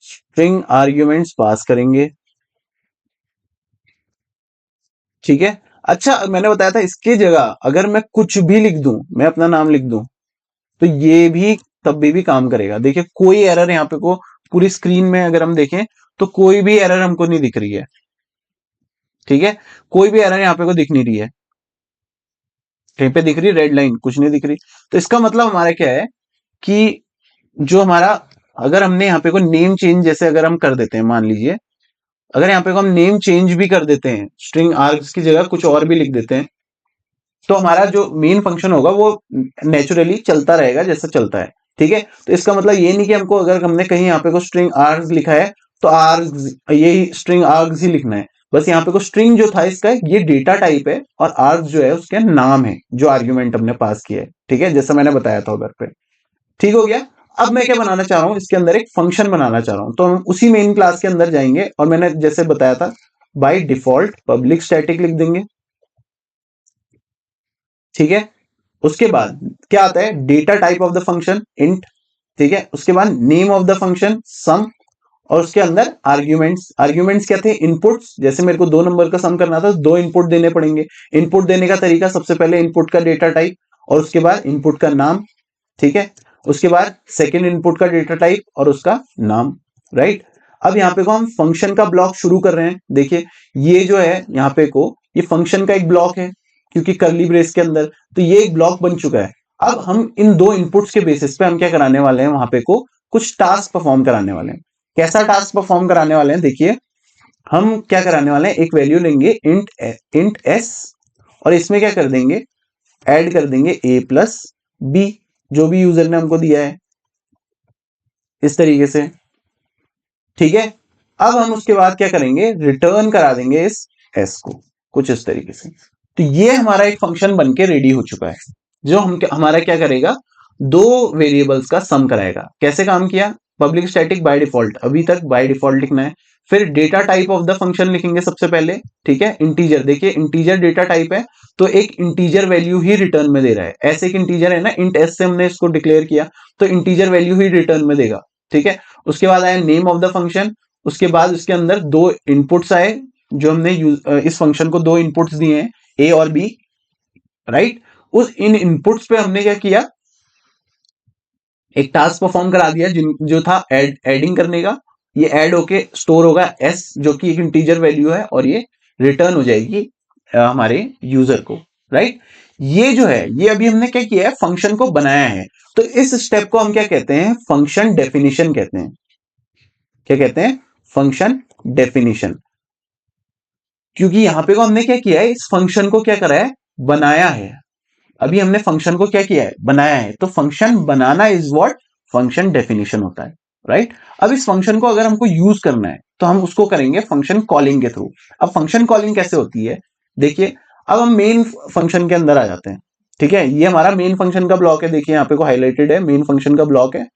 स्ट्रिंग आर्ग्यूमेंट्स पास करेंगे। ठीक है, अच्छा मैंने बताया था इसकी जगह अगर मैं कुछ भी लिख दूं, मैं अपना नाम लिख दूं, तो ये भी तब भी काम करेगा। देखिए कोई एरर यहाँ पे को पूरी स्क्रीन में अगर हम देखें तो कोई भी एरर हमको नहीं दिख रही है। ठीक है, कोई भी एरर यहाँ पे को दिख नहीं रही है, कहीं पे दिख रही रेड लाइन, कुछ नहीं दिख रही। तो इसका मतलब हमारा क्या है कि जो हमारा, अगर हमने यहाँ पे को नेम चेंज जैसे अगर हम कर देते हैं, मान लीजिए अगर यहाँ पे को हम नेम चेंज भी कर देते हैं, स्ट्रिंग आर्ग्स की जगह कुछ और भी लिख देते हैं, तो हमारा जो मेन फंक्शन होगा वो नेचुरली चलता रहेगा जैसा चलता है। ठीक है, तो इसका मतलब ये नहीं कि हमको अगर हमने कहीं यहाँ पे को स्ट्रिंग आर्ग्स लिखा है तो आर्ग्स, यही स्ट्रिंग आर्ग्स ही लिखना है। बस यहाँ पे को स्ट्रिंग जो था इसका ये डेटा टाइप है और आर्ग्स जो है उसके नाम है जो आर्ग्यूमेंट हमने पास किया है। ठीक है, जैसा मैंने बताया था उधर पे। ठीक हो गया। अब मैं क्या बनाना चाह रहा हूं, इसके अंदर एक फंक्शन बनाना चाह रहा हूं, तो हम उसी मेन क्लास के अंदर जाएंगे और मैंने जैसे बताया था बाय डिफॉल्ट पब्लिक स्टैटिक लिख देंगे। ठीक है, उसके बाद क्या आता है, data type of the function int. ठीक है, उसके बाद नेम ऑफ द फंक्शन सम, और उसके अंदर आर्ग्यूमेंट्स क्या थे, इनपुट्स। जैसे मेरे को 2 नंबर का सम करना था, 2 इनपुट देने पड़ेंगे। इनपुट देने का तरीका, सबसे पहले इनपुट का डेटा टाइप और उसके बाद इनपुट का नाम, ठीक है। उसके बाद सेकेंड इनपुट का डेटा टाइप और उसका नाम, राइट। अब यहाँ पे को हम फंक्शन का ब्लॉक शुरू कर रहे हैं। देखिए ये जो है यहाँ पे को, ये फंक्शन का एक ब्लॉक है क्योंकि कर्ली ब्रेस के अंदर, तो ये एक ब्लॉक बन चुका है। अब हम इन 2 इनपुट्स के बेसिस पे हम क्या कराने वाले हैं, वहां पे को कुछ टास्क परफॉर्म कराने वाले हैं। कैसा टास्क परफॉर्म कराने वाले हैं, देखिए हम क्या कराने वाले हैं, एक वैल्यू लेंगे इंट एस और इसमें क्या कर देंगे, ऐड कर देंगे a प्लस बी, जो भी यूजर ने हमको दिया है, इस तरीके से, ठीक है। अब हम उसके बाद क्या करेंगे, रिटर्न करा देंगे इस s को कुछ इस तरीके से। तो ये हमारा एक फंक्शन बन के रेडी हो चुका है, जो हमारा क्या करेगा, 2 वेरिएबल्स का सम कराएगा। कैसे काम किया, पब्लिक स्टैटिक बाय डिफॉल्ट, अभी तक बाय डिफॉल्ट लिखना है। फिर data type of the function लिखेंगे सबसे पहले, ठीक है। इंटीजर, देखिए इंटीजर डेटा टाइप है, तो एक इंटीजर वैल्यू ही रिटर्न में दे रहा है। ऐसे एक इंटीजर है ना, इंट एस से हमने इसको डिक्लेयर किया, तो इंटीजर वैल्यू ही रिटर्न में देगा, ठीक है। उसके बाद आया नेम ऑफ द फंक्शन, उसके बाद उसके अंदर 2 इनपुट्स आए, जो हमने इस फंक्शन को 2 इनपुट्स दिए हैं, ए और बी, राइट। उस इन इनपुट्स पे हमने क्या किया, एक टास्क परफॉर्म करा दिया, जो था एडिंग करने का। ये ऐड होके स्टोर होगा एस, जो कि एक इंटीजर वैल्यू है, और ये रिटर्न हो जाएगी हमारे यूजर को, राइट। ये जो है, ये अभी हमने क्या किया है, फंक्शन को बनाया है। तो इस स्टेप को हम क्या कहते हैं, फंक्शन डेफिनेशन कहते हैं। क्या कहते हैं, फंक्शन डेफिनेशन। क्योंकि यहां पे को हमने क्या किया है, इस फंक्शन को क्या करा है, बनाया है। अभी हमने फंक्शन को क्या किया है, बनाया है। तो function banana is what function definition होता है, राइट। अब इस फंक्शन को अगर हमको यूज करना है, तो हम उसको करेंगे फंक्शन कॉलिंग के थ्रू। अब फंक्शन कॉलिंग कैसे होती है, देखिए अब हम मेन फंक्शन के अंदर आ जाते हैं, ठीक है। ये हमारा मेन फंक्शन का ब्लॉक है, देखिए यहाँ पे को हाईलाइटेड है, मेन फंक्शन का ब्लॉक है।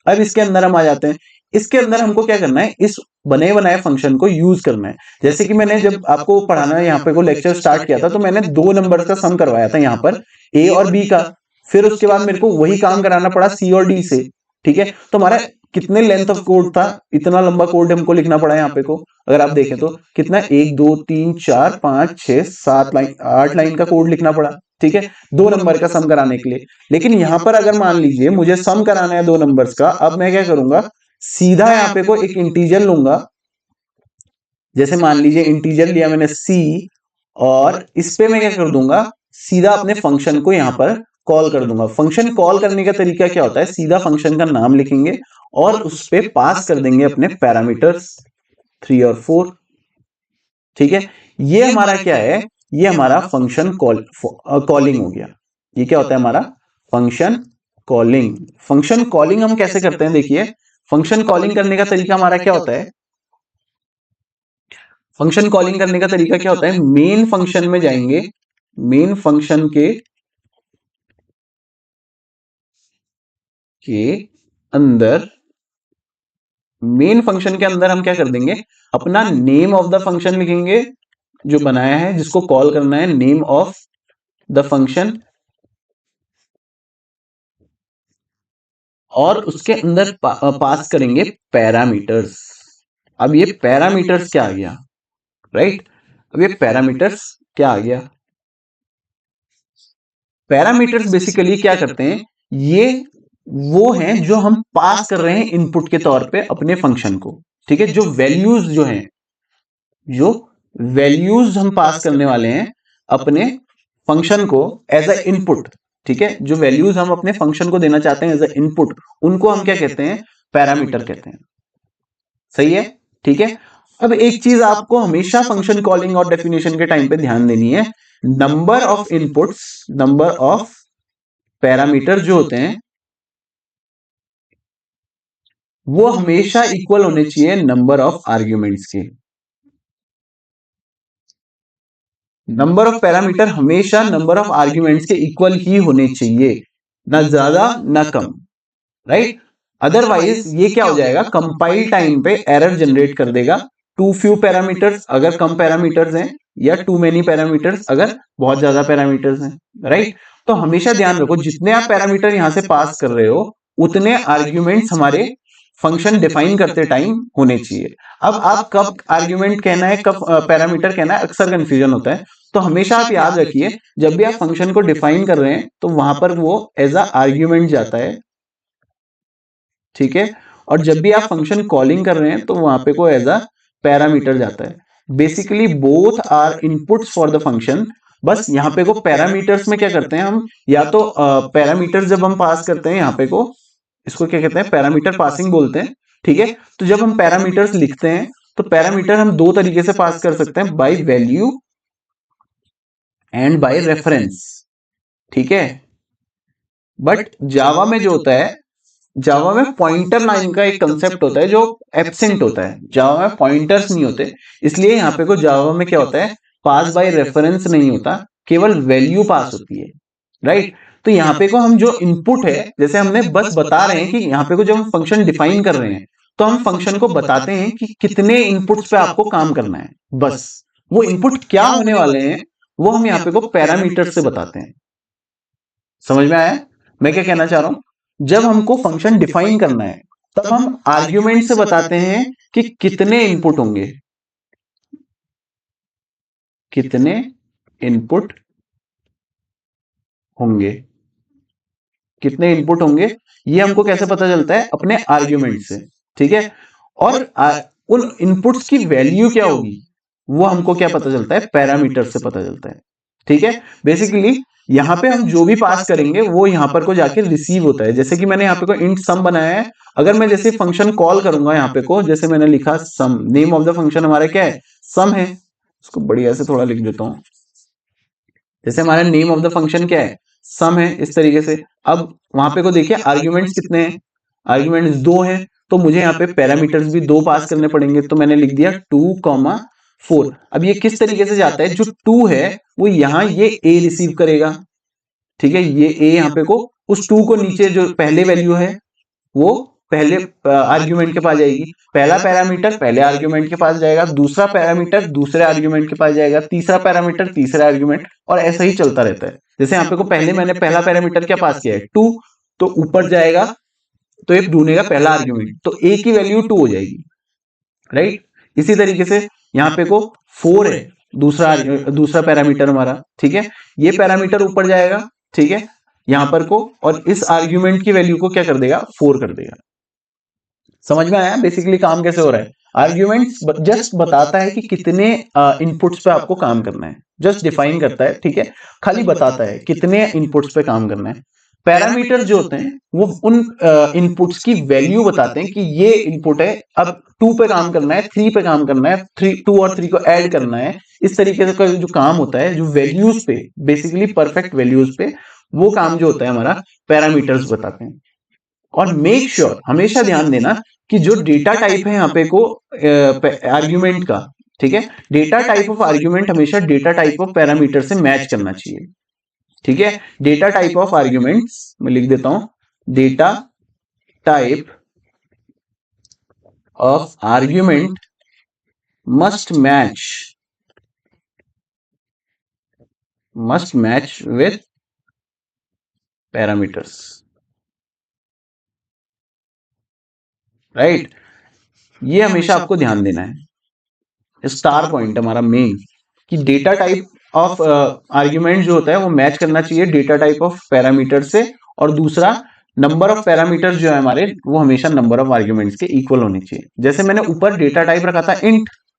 अब इसके अंदर हम आ जाते हैं। इसके अंदर हमको क्या करना है, इस बने बनाए फंक्शन को यूज करना है। जैसे कि मैंने जब आपको पढ़ाना यहाँ पे को लेक्चर स्टार्ट किया था, तो मैंने 2 नंबर का सम करवाया था यहाँ पर, ए और बी का। फिर उसके बाद मेरे को वही काम कराना पड़ा सी और डी से, ठीक है। तो हमारा कितने लेंथ ऑफ कोड था, इतना लंबा कोड हमको लिखना पड़ा यहाँ पे को। अगर आप देखें तो कितना, 1 2 3 4 5 6 7 लाइन, 8 लाइन का कोड लिखना पड़ा, ठीक है, 2 नंबर का सम कराने के लिए। लेकिन यहाँ पर अगर मान लीजिए मुझे सम कराना है 2 नंबर्स का, अब मैं क्या करूंगा, सीधा यहाँ पे को एक इंटीजर लूंगा। जैसे मान लीजिए इंटीजर लिया मैंने सी, और इस पे मैं क्या कर दूंगा, सीधा अपने फंक्शन को यहाँ पर कॉल कर दूंगा। फंक्शन कॉल करने का तरीका क्या होता है, सीधा फंक्शन का नाम लिखेंगे और उस पे पास कर देंगे अपने पैरामीटर्स 3 और 4, ठीक है। ये हमारा क्या है, ये हमारा फंक्शन कॉलिंग हो गया। ये क्या होता है हमारा फंक्शन कॉलिंग। फंक्शन कॉलिंग हम कैसे करते हैं, देखिए फंक्शन कॉलिंग करने का तरीका हमारा क्या होता है, फंक्शन कॉलिंग करने का तरीका क्या होता है, मेन फंक्शन में जाएंगे, मेन फंक्शन के अंदर, मेन फंक्शन के अंदर हम क्या कर देंगे, अपना नेम ऑफ द फंक्शन लिखेंगे जो बनाया है, जिसको कॉल करना है, नेम ऑफ द फंक्शन, और उसके अंदर पास करेंगे पैरामीटर्स। अब ये पैरामीटर्स क्या आ गया, राइट। अब ये पैरामीटर्स क्या आ गया, पैरामीटर्स बेसिकली क्या करते हैं, ये वो हैं जो हम पास कर रहे हैं इनपुट के तौर पे अपने फंक्शन को, ठीक है। जो वैल्यूज जो हैं, जो वैल्यूज हम पास करने वाले हैं अपने फंक्शन को एज अ इनपुट, ठीक है। जो वैल्यूज हम अपने फंक्शन को देना चाहते हैं एज अ इनपुट, उनको हम क्या कहते हैं, पैरामीटर कहते हैं। सही है, ठीक है। अब एक चीज आपको हमेशा फंक्शन कॉलिंग और डेफिनेशन के टाइम पे ध्यान देनी है, number of inputs, number of parameter जो होते हैं, वो हमेशा इक्वल होने चाहिए नंबर ऑफ आर्ग्यूमेंट्स के। नंबर ऑफ पैरामीटर हमेशा नंबर ऑफ आर्ग्यूमेंट्स के इक्वल ही होने चाहिए, ना ज्यादा ना कम, राइट। अदरवाइज ये क्या हो जाएगा, कंपाइल टाइम पे एरर जनरेट कर देगा। टू फ्यू पैरामीटर्स अगर कम पैरामीटर्स हैं, या टू मेनी पैरामीटर्स अगर बहुत ज्यादा पैरामीटर्स हैं, राइट। तो हमेशा ध्यान रखो, जितने आप पैरामीटर यहां से पास कर रहे हो, उतने आर्ग्यूमेंट्स हमारे फंक्शन डिफाइन करते टाइम होने चाहिए। अब आप कब आर्ग्यूमेंट कहना है, कब पैरामीटर कहना है, अक्सर कंफ्यूजन होता है। तो हमेशा आप याद रखिए, जब भी आप फंक्शन को डिफाइन कर रहे हैं तो वहां पर वो एज अ आर्ग्यूमेंट जाता है, ठीक है। और जब भी आप फंक्शन कॉलिंग कर रहे हैं तो वहां पे को एज अ पैरामीटर जाता है। Basically both are inputs for the function. बस यहाँ पे को पैरामीटर्स में क्या करते हैं हम, या तो पैरामीटर्स जब हम पास करते हैं यहाँ पे को, इसको क्या कहते हैं, पैरामीटर पासिंग बोलते हैं, ठीक है। तो जब हम पैरामीटर्स लिखते हैं तो पैरामीटर हम दो तरीके से पास कर सकते हैं, by value and by reference, ठीक है। बट जावा में जो होता है, जावा में पॉइंटर नाम का एक कंसेप्ट होता है जो एब्सेंट होता है। जावा में पॉइंटर्स नहीं होते, इसलिए यहाँ पे को जावा में क्या होता है, पास बाय रेफरेंस नहीं होता, केवल वैल्यू पास होती है, राइट। तो यहाँ पे को हम जो इनपुट है, जैसे हमने बस बता रहे हैं कि यहाँ पे को जब हम फंक्शन डिफाइन कर रहे हैं तो हम फंक्शन को बताते हैं कि कितने इनपुट्स पे आपको काम करना है, बस वो इनपुट क्या होने वाले हैं वो हम यहाँ पे को पैरामीटर से बताते हैं। समझ में आया मैं क्या कहना चाह रहा हूं? जब हमको फंक्शन डिफाइन करना है तब हम आर्ग्यूमेंट से बताते हैं कि कितने इनपुट होंगे, कितने इनपुट होंगे, कितने इनपुट होंगे, ये हमको कैसे पता चलता है, अपने आर्ग्यूमेंट से, ठीक है। और उन इनपुट्स की वैल्यू क्या होगी वो हमको क्या पता चलता है, पैरामीटर से पता चलता है, ठीक है। बेसिकली यहाँ पे हम जो भी पास करेंगे वो यहाँ पर को जाके रिसीव होता है। जैसे कि मैंने यहाँ पे को इंट सम बनाया है, अगर मैं जैसे फंक्शन कॉल करूंगा यहाँ पे को, जैसे मैंने लिखा सम, नेम ऑफ द फंक्शन हमारा क्या है, सम है। इसको बढ़िया से थोड़ा लिख देता हूँ, जैसे हमारा नेम ऑफ द फंक्शन क्या है, सम है, इस तरीके से। अब वहां पे को देखिए आर्ग्यूमेंट्स कितने हैं, आर्ग्यूमेंट्स दो हैं, तो मुझे यहाँ पे पैरामीटर्स भी दो पास करने पड़ेंगे, तो मैंने लिख दिया 2,4। अब ये किस तरीके से जाता है, जो 2 है वो यहाँ ये ए रिसीव करेगा, ठीक है। ये ए यहाँ पे को उस 2 को नीचे जो पहले वैल्यू है वो पहले आर्ग्यूमेंट के पास जाएगी, पहला पैरामीटर पहले आर्ग्यूमेंट के पास जाएगा, दूसरा पैरामीटर दूसरे आर्ग्यूमेंट के पास जाएगा, तीसरा पैरामीटर तीसरे आर्ग्यूमेंट, और ऐसा ही चलता रहता है। जैसे यहाँ पे को पहले मैंने पहला पैरामीटर क्या पास किया है, 2, तो ऊपर जाएगा तो एक ढूंढेगा पहला आर्ग्यूमेंट, तो ए की वैल्यू 2 हो जाएगी, राइट। इसी तरीके से यहाँ पे को 4 है, दूसरा पैरामीटर हमारा, ठीक है। ये पैरामीटर ऊपर जाएगा, ठीक है, यहाँ पर को, और इस आर्ग्यूमेंट की वैल्यू को क्या कर देगा, 4 कर देगा। समझ में आया बेसिकली काम कैसे हो रहा है। आर्ग्यूमेंट जस्ट बताता है कि कितने इनपुट्स पे आपको काम करना है, जस्ट डिफाइन करता है, ठीक है, खाली बताता है कितने इनपुट्स पे काम करना है। पैरामीटर जो होते हैं वो उन इनपुट्स की वैल्यू बताते हैं कि ये इनपुट है, अब 2 पे काम करना है, 3 पे काम करना है, 2 और 3 को ऐड करना है, इस तरीके से जो काम होता है, जो वैल्यूज पे, बेसिकली परफेक्ट वैल्यूज पे वो काम जो होता है हमारा, पैरामीटर्स बताते हैं। और मेक श्योर हमेशा ध्यान देना कि जो डेटा टाइप है यहाँ पे को आर्ग्यूमेंट का, ठीक है, डेटा टाइप ऑफ आर्ग्यूमेंट हमेशा डेटा टाइप ऑफ पैरामीटर से मैच करना चाहिए, ठीक है। डेटा टाइप ऑफ आर्ग्यूमेंट्स मैं लिख देता हूं, data type of argument must match with parameters, right. ये हमेशा आपको ध्यान देना है, स्टार पॉइंट हमारा मेन, कि डेटा टाइप ऑफ आर्ग्यूमेंट जो होता है वो मैच करना चाहिए डेटा टाइप ऑफ पैरामीटर से, और दूसरा नंबर ऑफ पैरामीटर्स जो है हमारे वो हमेशा नंबर ऑफ आर्ग्यूमेंट्स के इक्वल होने चाहिए। जैसे मैंने ऊपर डेटा टाइप रखा था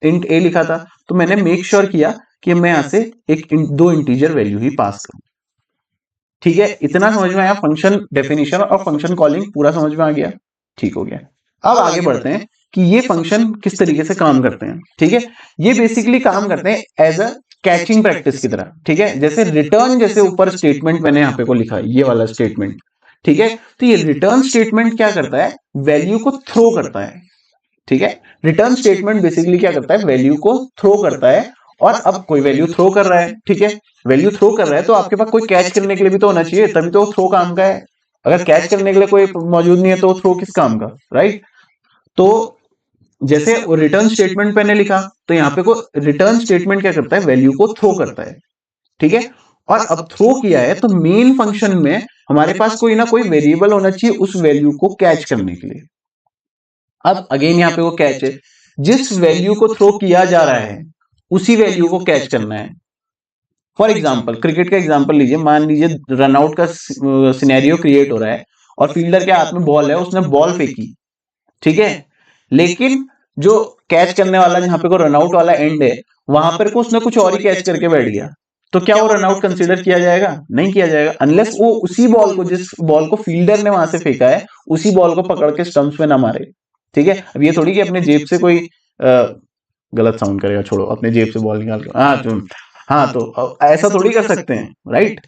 इंट ए लिखा था, तो मैंने मेक श्योर किया कि मैं यहां से दो इंटीजर वैल्यू ही पास करूं, ठीक है। इतना समझ में आया, फंक्शन डेफिनेशन और फंक्शन कॉलिंग पूरा समझ में आ गया, ठीक हो गया। अब आगे बढ़ते हैं कि ये फंक्शन किस तरीके से काम करते हैं, ठीक है। ये बेसिकली काम करते हैं एज अ कैचिंग प्रैक्टिस की तरह, ठीक है। जैसे रिटर्न, जैसे ऊपर स्टेटमेंट मैंने यहाँ पे को लिखा है, ये वाला स्टेटमेंट, ठीक है। तो ये रिटर्न स्टेटमेंट क्या करता है, वैल्यू को थ्रो करता है, ठीक है। रिटर्न स्टेटमेंट बेसिकली क्या करता है, वैल्यू को थ्रो करता है। और अब कोई वैल्यू थ्रो कर रहा है, ठीक है, वैल्यू थ्रो कर रहा है तो आपके पास कोई कैच करने के लिए भी तो होना चाहिए, तभी तो थ्रो काम का है। अगर कैच करने के लिए कोई मौजूद नहीं है तो थ्रो किस काम का, राइट। तो जैसे रिटर्न स्टेटमेंट मैंने लिखा, तो यहाँ पे को रिटर्न स्टेटमेंट क्या करता है, वैल्यू को थ्रो करता है, ठीक है। और अब थ्रो किया है तो मेन फंक्शन में हमारे पास कोई ना कोई वेरिएबल होना चाहिए उस वैल्यू को कैच करने के लिए, अब अगेन यहाँ पे वो कैच है, जिस वैल्यू को थ्रो किया जा रहा है उसी वैल्यू को कैच करना है। फॉर एग्जाम्पल क्रिकेट का एग्जाम्पल लीजिए, मान लीजिए रनआउट का सिनेरियो क्रिएट हो रहा है और फील्डर के हाथ में बॉल है, उसने बॉल फेंकी, ठीक है, लेकिन जो कैच करने वाला जहां पे को रनआउट वाला एंड है वहां पर को उसने कुछ और ही कैच करके बैठ गया, तो क्या वो रनआउट कंसीडर किया जाएगा? नहीं किया जाएगा, अनलेस वो उसी बॉल को, जिस बॉल को फील्डर ने वहां से फेंका है, उसी बॉल को पकड़ के स्टंप्स में ना मारे। ठीक है, अब ये थोड़ी कि अपने जेब से कोई गलत साउंड करेगा, छोड़ो, अपने जेब से बॉल निकाल के, हाँ तो ऐसा थोड़ी कर सकते हैं, राइट?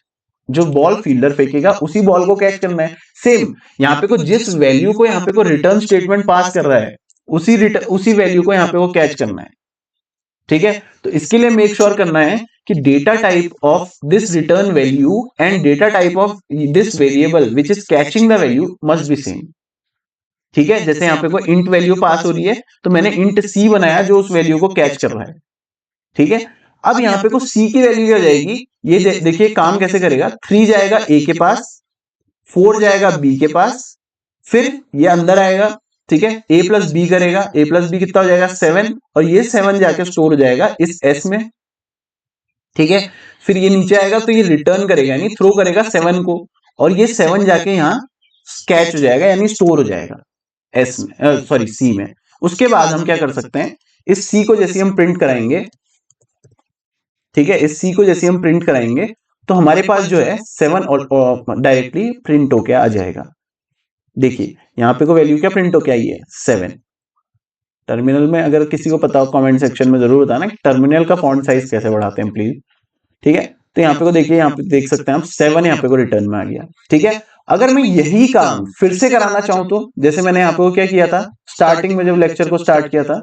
जो बॉल फील्डर फेंकेगा उसी बॉल को कैच करना है। सेम यहाँ पे को जिस वैल्यू को यहाँ पे को रिटर्न स्टेटमेंट पास कर रहा है उसी वैल्यू को यहाँ पे वो कैच करना है। ठीक है, तो इसके लिए मेक श्योर करना है कि data type of this return value and data type of this variable which is catching the value must be same. ठीक है, जैसे यहाँ पे को इंट वैल्यू पास हो रही है तो मैंने इंट सी बनाया जो उस वैल्यू को कैच कर रहा है। ठीक है, अब यहाँ पे को सी की वैल्यू क्या जाएगी, ये देखिए काम कैसे करेगा। 3 जाएगा ए के पास, 4 जाएगा बी के पास, फिर ये अंदर आएगा, ठीक है, ए प्लस बी करेगा, ए प्लस बी कितना हो जाएगा 7, और ये 7 जाके स्टोर हो जाएगा इस एस में। ठीक है, फिर ये नीचे आएगा तो ये रिटर्न करेगा यानी थ्रो करेगा 7 को, और ये 7 जाके यहाँ कैच हो जाएगा यानी स्टोर हो जाएगा एस में, सॉरी सी में। उसके बाद हम क्या कर सकते हैं, इस सी को जैसे हम प्रिंट कराएंगे, ठीक है, इस सी को जैसे हम प्रिंट कराएंगे तो हमारे पास जो है 7 और डायरेक्टली प्रिंट होके आ जाएगा। देखिए यहाँ पे को वैल्यू क्या प्रिंट होके आई है 7। टर्मिनल में अगर किसी को पता हो कमेंट सेक्शन में जरूर बताना कि टर्मिनल का फॉन्ट साइज कैसे बढ़ाते हैं प्लीज। ठीक है, तो यहाँ पे को देखिए, यहाँ पे देख सकते हैं हम 7 यहाँ पे को रिटर्न में आ गया। ठीक है, अगर मैं यही काम फिर से कराना चाहूं तो जैसे मैंने यहाँ पे को क्या किया था, स्टार्टिंग में जब लेक्चर को स्टार्ट किया था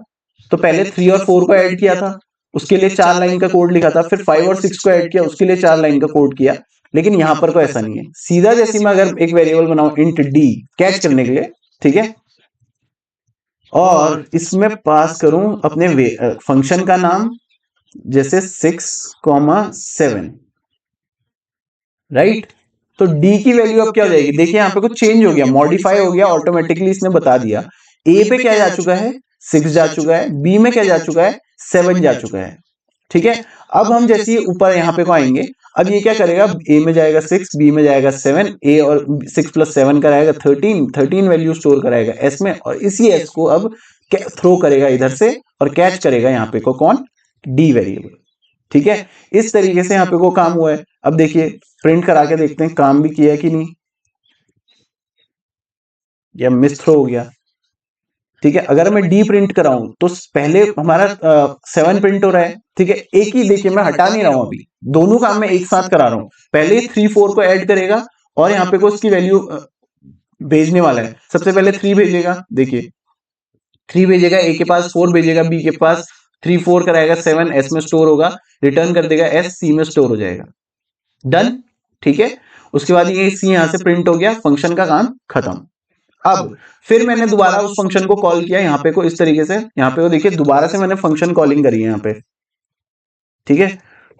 तो पहले 3 और 4 को ऐड किया था, उसके लिए 4 लाइन का कोड लिखा था, फिर 5 और 6 को ऐड किया, उसके लिए 4 लाइन का कोड किया। लेकिन यहाँ पर को ऐसा नहीं है, सीधा जैसे मैं अगर एक वेरिएबल बनाऊं इंट डी कैच करने के लिए, ठीक है, और इसमें पास करूं अपने फंक्शन का नाम जैसे 6,7, राइट, तो डी की वैल्यू अब क्या हो जाएगी, देखिए यहाँ पे कुछ चेंज हो गया, मॉडिफाई हो गया, ऑटोमेटिकली इसने बता दिया। ए पे क्या जा चुका है 6 जा चुका है, बी में क्या जा चुका है 7 जा चुका है। ठीक है, अब हम जैसे ऊपर यहाँ पे को आएंगे, अब ये क्या करेगा, ए में जाएगा 6, बी में जाएगा 7, ए और 6 + 7 कराएगा 13 वैल्यू स्टोर कराएगा एस में, और इसी एस को अब थ्रो करेगा इधर से और कैच करेगा यहाँ पे को कौन, डी वेरिएबल। ठीक है, इस तरीके से यहाँ पे को काम हुआ है। अब देखिए प्रिंट करा के देखते हैं काम भी किया कि नहीं, या मिस थ्रो हो गया। ठीक है, अगर मैं डी प्रिंट कराऊं तो पहले हमारा 7 प्रिंट हो रहा है। ठीक है, एक ही, देखिए मैं हटा नहीं रहा हूं, अभी दोनों काम मैं एक साथ करा रहा हूं। पहले 3 4 को ऐड करेगा और यहाँ पे को उसकी वैल्यू भेजने वाला है। सबसे पहले 3 भेजेगा, देखिए 3 भेजेगा, ए के पास 4 भेजेगा, बी के पास 3 4 कराएगा 7 एस में स्टोर होगा, रिटर्न कर देगा एस, सी में स्टोर हो जाएगा, डन। ठीक है, उसके बाद ये सी यहाँ से प्रिंट हो गया, फंक्शन का काम खत्म। अब फिर मैंने दोबारा उस फंक्शन को कॉल किया यहाँ पे को इस तरीके से, यहाँ पे को देखिए दोबारा से मैंने फंक्शन कॉलिंग करी है यहाँ पे। ठीक है,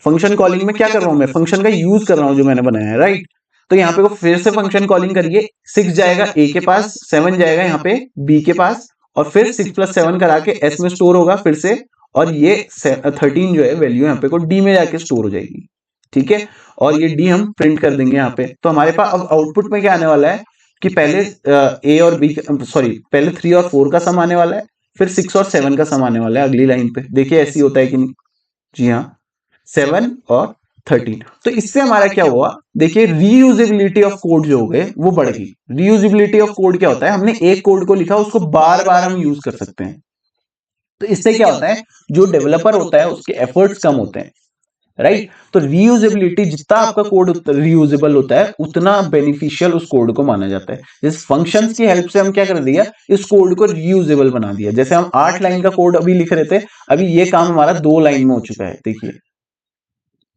फंक्शन कॉलिंग में क्या कर रहा हूं मैं, फंक्शन का यूज कर रहा हूं जो मैंने बनाया है, राइट। तो यहाँ पे को फिर से फंक्शन कॉलिंग करिए, 6 जाएगा ए के पास, 7 जाएगा यहाँ पे बी के पास, और फिर 6 + 7 करा के एस में स्टोर होगा फिर से, और ये 13 जो है वैल्यू यहाँ पे को डी में जाके स्टोर हो जाएगी। ठीक है, और ये डी हम प्रिंट कर देंगे यहाँ पे। तो हमारे पास अब आउटपुट में क्या आने वाला है कि पहले ए और बी, सॉरी पहले 3 और 4 का सम आने वाला है, फिर 6 और 7 का सम आने वाला है अगली लाइन पे। देखिए ऐसी होता है कि नहीं, जी हाँ, 7 और 13। तो इससे हमारा क्या हुआ, देखिए रीयूजेबिलिटी ऑफ कोड जो हो गए वो बढ़ गई। रीयूजेबिलिटी ऑफ कोड क्या होता है, हमने एक कोड को लिखा उसको बार बार हम यूज कर सकते हैं। तो इससे क्या होता है, जो डेवलपर होता है उसके एफर्ट्स कम होते हैं, राइट। तो रीयूजेबिलिटी, जितना आपका कोड रीयूजेबल होता है उतना बेनिफिशियल उस कोड को माना जाता है। जैसे फंक्शंस की हेल्प से हम क्या कर दिया, इस कोड को रीयूजेबल बना दिया। जैसे हम 8 लाइन का कोड अभी लिख रहे थे, अभी ये काम हमारा 2 लाइन में हो चुका है। देखिए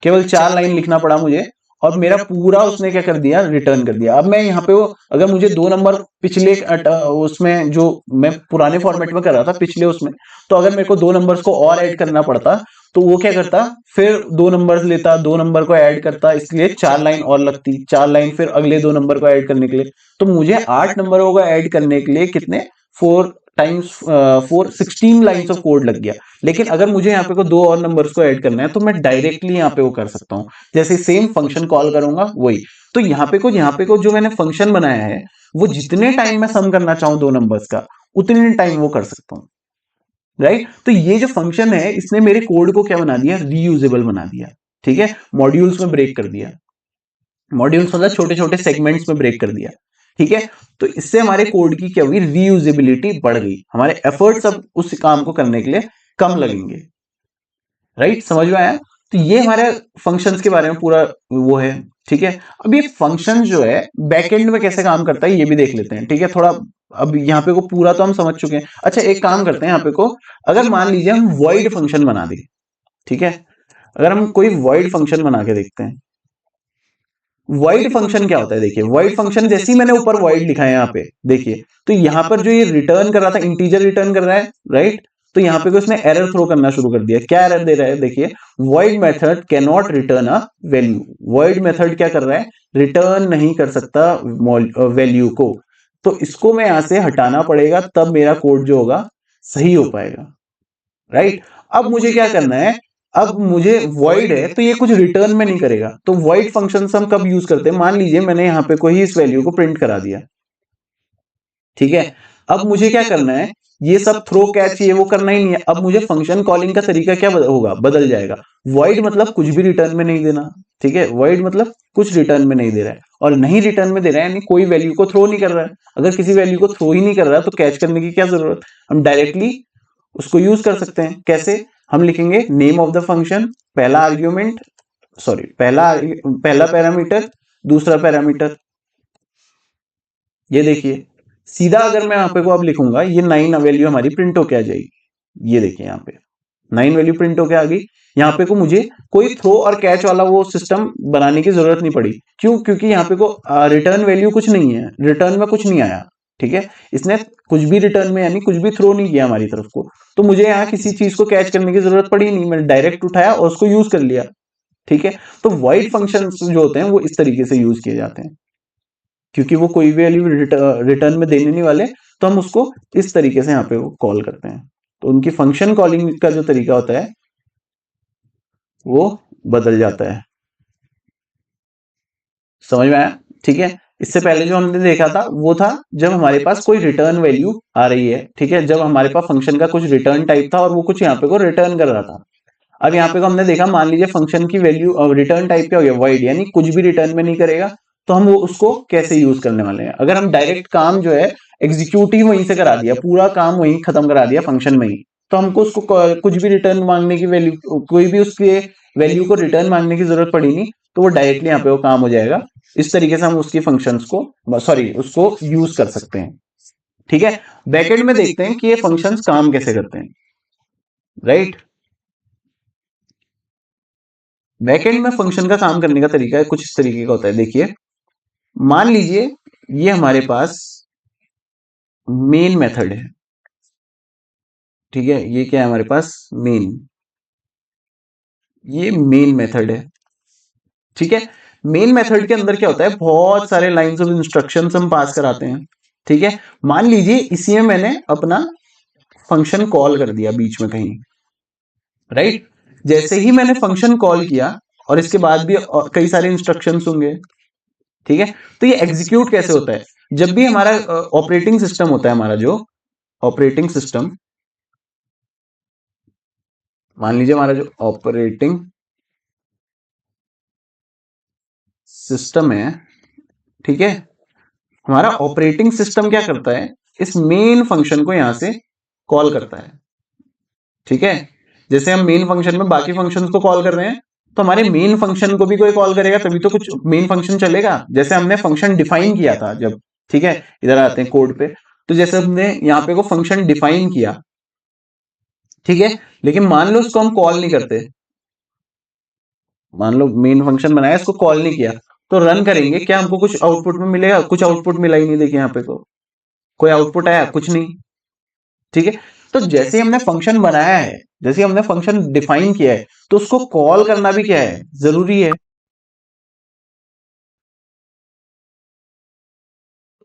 केवल 4 लाइन लिखना पड़ा मुझे, और मेरा पूरा उसने क्या कर दिया, रिटर्न कर दिया। अब मैं यहाँ पे अगर मुझे 2 नंबर पिछले उसमें जो मैं पुराने फॉर्मेट में कर रहा था पिछले उसमें, तो अगर मेरे को 2 नंबर्स को और ऐड करना पड़ता तो वो क्या करता, फिर 2 नंबर्स लेता, 2 नंबर को ऐड करता, इसलिए 4 लाइन और लगती, 4 लाइन फिर अगले 2 नंबर को ऐड करने के लिए। तो मुझे 8 नंबरों को ऐड करने के लिए कितने 4 टाइम्स 4 16 लाइन्स ऑफ कोड लग गया। लेकिन अगर मुझे यहाँ पे को दो और नंबर्स को ऐड करना है तो मैं डायरेक्टली यहाँ पे वो कर सकता हूँ, जैसे सेम फंक्शन कॉल करूंगा वही। तो यहाँ पे को जो मैंने फंक्शन बनाया है वो जितने टाइम मैं सम करना चाहूँ दो नंबर्स का उतने टाइम वो कर सकता हूँ, राइट। तो ये जो फंक्शन है इसने मेरे कोड को क्या बना दिया, रीयूजेबल बना दिया। ठीक है, मॉड्यूल्स में ब्रेक कर दिया, मॉड्यूल्स मतलब छोटे छोटे सेगमेंट्स में ब्रेक कर दिया। ठीक है, तो इससे हमारे कोड की क्या हुई, रीयूजेबिलिटी बढ़ गई, हमारे एफर्ट्स अब उस काम को करने के लिए कम लगेंगे, राइट। समझ में आया। तो ये हमारे फंक्शंस के बारे में पूरा वो है। ठीक है, अब ये फंक्शन जो है बैकएंड में कैसे काम करता है ये भी देख लेते हैं। ठीक है, थोड़ा अब यहाँ पे को पूरा तो हम समझ चुके हैं। अच्छा एक काम करते हैं, यहाँ पे को अगर मान लीजिए हम वॉइड फंक्शन बना दें, ठीक है, अगर हम कोई वॉइड फंक्शन बना के देखते हैं। वॉइड फंक्शन क्या होता है, देखिए वॉइड फंक्शन जैसे ही मैंने ऊपर वॉइड लिखा है यहाँ पे देखिए, तो यहाँ पर जो ये रिटर्न कर रहा था इंटीजर रिटर्न कर रहा है, राइट। तो यहाँ पे उसने एरर थ्रो करना शुरू कर दिया। क्या एरर दे रहा है, देखिए void method can not return a value. Void method क्या कर रहा है, रिटर्न नहीं कर सकता वैल्यू को। तो इसको मैं यहाँ से हटाना पड़ेगा, तब मेरा कोड जो होगा सही हो पाएगा, राइट। अब मुझे क्या करना है, अब मुझे वॉइड है तो ये कुछ रिटर्न में नहीं करेगा। तो वॉइड फंक्शन हम कब यूज करते हैं, मान लीजिए मैंने यहाँ पे कोई इस वैल्यू को प्रिंट करा दिया, ठीक है। अब मुझे क्या करना है, ये सब थ्रो कैच ये वो करना ही नहीं है। अब मुझे फंक्शन कॉलिंग का तरीका क्या होगा, बदल जाएगा। वॉइड मतलब कुछ भी रिटर्न में नहीं देना, ठीक है। वॉइड मतलब कुछ रिटर्न में नहीं दे रहा है, और नहीं रिटर्न में दे रहा है यानी कोई वैल्यू को थ्रो नहीं कर रहा है। अगर किसी वैल्यू को थ्रो ही नहीं कर रहा है तो कैच करने की क्या जरूरत, हम डायरेक्टली उसको यूज कर सकते हैं। कैसे, हम लिखेंगे नेम ऑफ द फंक्शन, पहला आर्ग्यूमेंट, सॉरी पहला पैरामीटर, दूसरा पैरामीटर। ये देखिए सीधा अगर मैं यहाँ पे को अब लिखूंगा, ये 9 वैल्यू हमारी प्रिंट होके आ जाएगी। ये देखिए यहाँ पे 9 वैल्यू प्रिंट होके आ गई। यहाँ पे को मुझे कोई थ्रो और कैच वाला वो सिस्टम बनाने की जरूरत नहीं पड़ी। क्यों, क्योंकि यहाँ पे को रिटर्न वैल्यू कुछ नहीं है, रिटर्न में कुछ नहीं आया। ठीक है, इसने कुछ भी रिटर्न में यानी कुछ भी थ्रो नहीं किया हमारी तरफ को। तो मुझे यहाँ किसी चीज को कैच करने की जरूरत पड़ी नहीं, मैंने डायरेक्ट उठाया और उसको यूज कर लिया। ठीक है, तो वॉइड फंक्शन जो होते हैं वो इस तरीके से यूज किए जाते हैं, क्योंकि वो कोई भी वैल्यू रिटर्न में देने नहीं वाले, तो हम उसको इस तरीके से यहाँ पे कॉल करते हैं। तो उनकी फंक्शन कॉलिंग का जो तरीका होता है वो बदल जाता है। समझ में आया, ठीक है। इससे पहले जो हमने देखा था वो था जब हमारे पास कोई रिटर्न वैल्यू आ रही है, ठीक है, जब हमारे पास फंक्शन का कुछ रिटर्न टाइप था और वो कुछ यहाँ पे को रिटर्न कर रहा था। अब यहाँ पे को हमने देखा, मान लीजिए फंक्शन की वैल्यू रिटर्न टाइप क्या हो गया, वॉइड, यानी कुछ भी रिटर्न में नहीं करेगा। तो हम वो उसको कैसे यूज करने वाले हैं, अगर हम डायरेक्ट काम जो है एग्जीक्यूट ही वहीं से करा दिया, पूरा काम वहीं खत्म करा दिया फंक्शन में ही, तो हमको उसको कुछ भी रिटर्न मांगने की वैल्यू, कोई भी उसके वैल्यू को रिटर्न मांगने की जरूरत पड़ी नहीं। तो वो डायरेक्टली यहाँ पे वो काम हो जाएगा। इस तरीके से हम उसकी फंक्शंस को, सॉरी, उसको यूज कर सकते हैं। ठीक है, बैकएंड में देखते हैं कि ये फंक्शंस काम कैसे करते हैं, राइट। बैकएंड में फंक्शन का काम करने का तरीका है कुछ इस तरीके का होता है। देखिए मान लीजिए ये हमारे पास मेन मेथड है, ठीक है, ये क्या है हमारे पास मेन, ये मेन मेथड है। ठीक है, मेन मेथड के अंदर क्या होता है, बहुत सारे लाइंस ऑफ इंस्ट्रक्शंस हम पास कराते हैं। ठीक है, मान लीजिए इसी में मैंने अपना फंक्शन कॉल कर दिया बीच में कहीं, राइट। जैसे ही मैंने फंक्शन कॉल किया और इसके बाद भी कई सारे इंस्ट्रक्शंस होंगे, ठीक है। तो ये एग्जीक्यूट कैसे होता है, जब भी हमारा ऑपरेटिंग सिस्टम होता है, हमारा जो ऑपरेटिंग सिस्टम, मान लीजिए हमारा जो ऑपरेटिंग सिस्टम है, ठीक है, हमारा ऑपरेटिंग सिस्टम क्या करता है, इस मेन फंक्शन को यहां से कॉल करता है। ठीक है, जैसे हम मेन फंक्शन में बाकी फंक्शंस को कॉल कर रहे हैं, तो हमारे मेन फंक्शन को भी कोई कॉल करेगा तभी तो कुछ मेन फंक्शन चलेगा। जैसे हमने फंक्शन डिफाइन किया था जब, ठीक है, इधर आते हैं कोड पे। तो जैसे हमने यहाँ पे को फंक्शन डिफाइन किया, ठीक है, लेकिन मान लो उसको हम कॉल नहीं करते, मान लो मेन फंक्शन बनाया इसको कॉल नहीं किया, तो रन करेंगे क्या हमको कुछ आउटपुट में मिलेगा, कुछ आउटपुट मिला ही नहीं। देखिए यहाँ पे तो कोई आउटपुट आया कुछ नहीं। ठीक है, तो जैसे हमने फंक्शन बनाया है, जैसे हमने फंक्शन डिफाइन किया है, तो उसको कॉल करना भी क्या है, जरूरी है,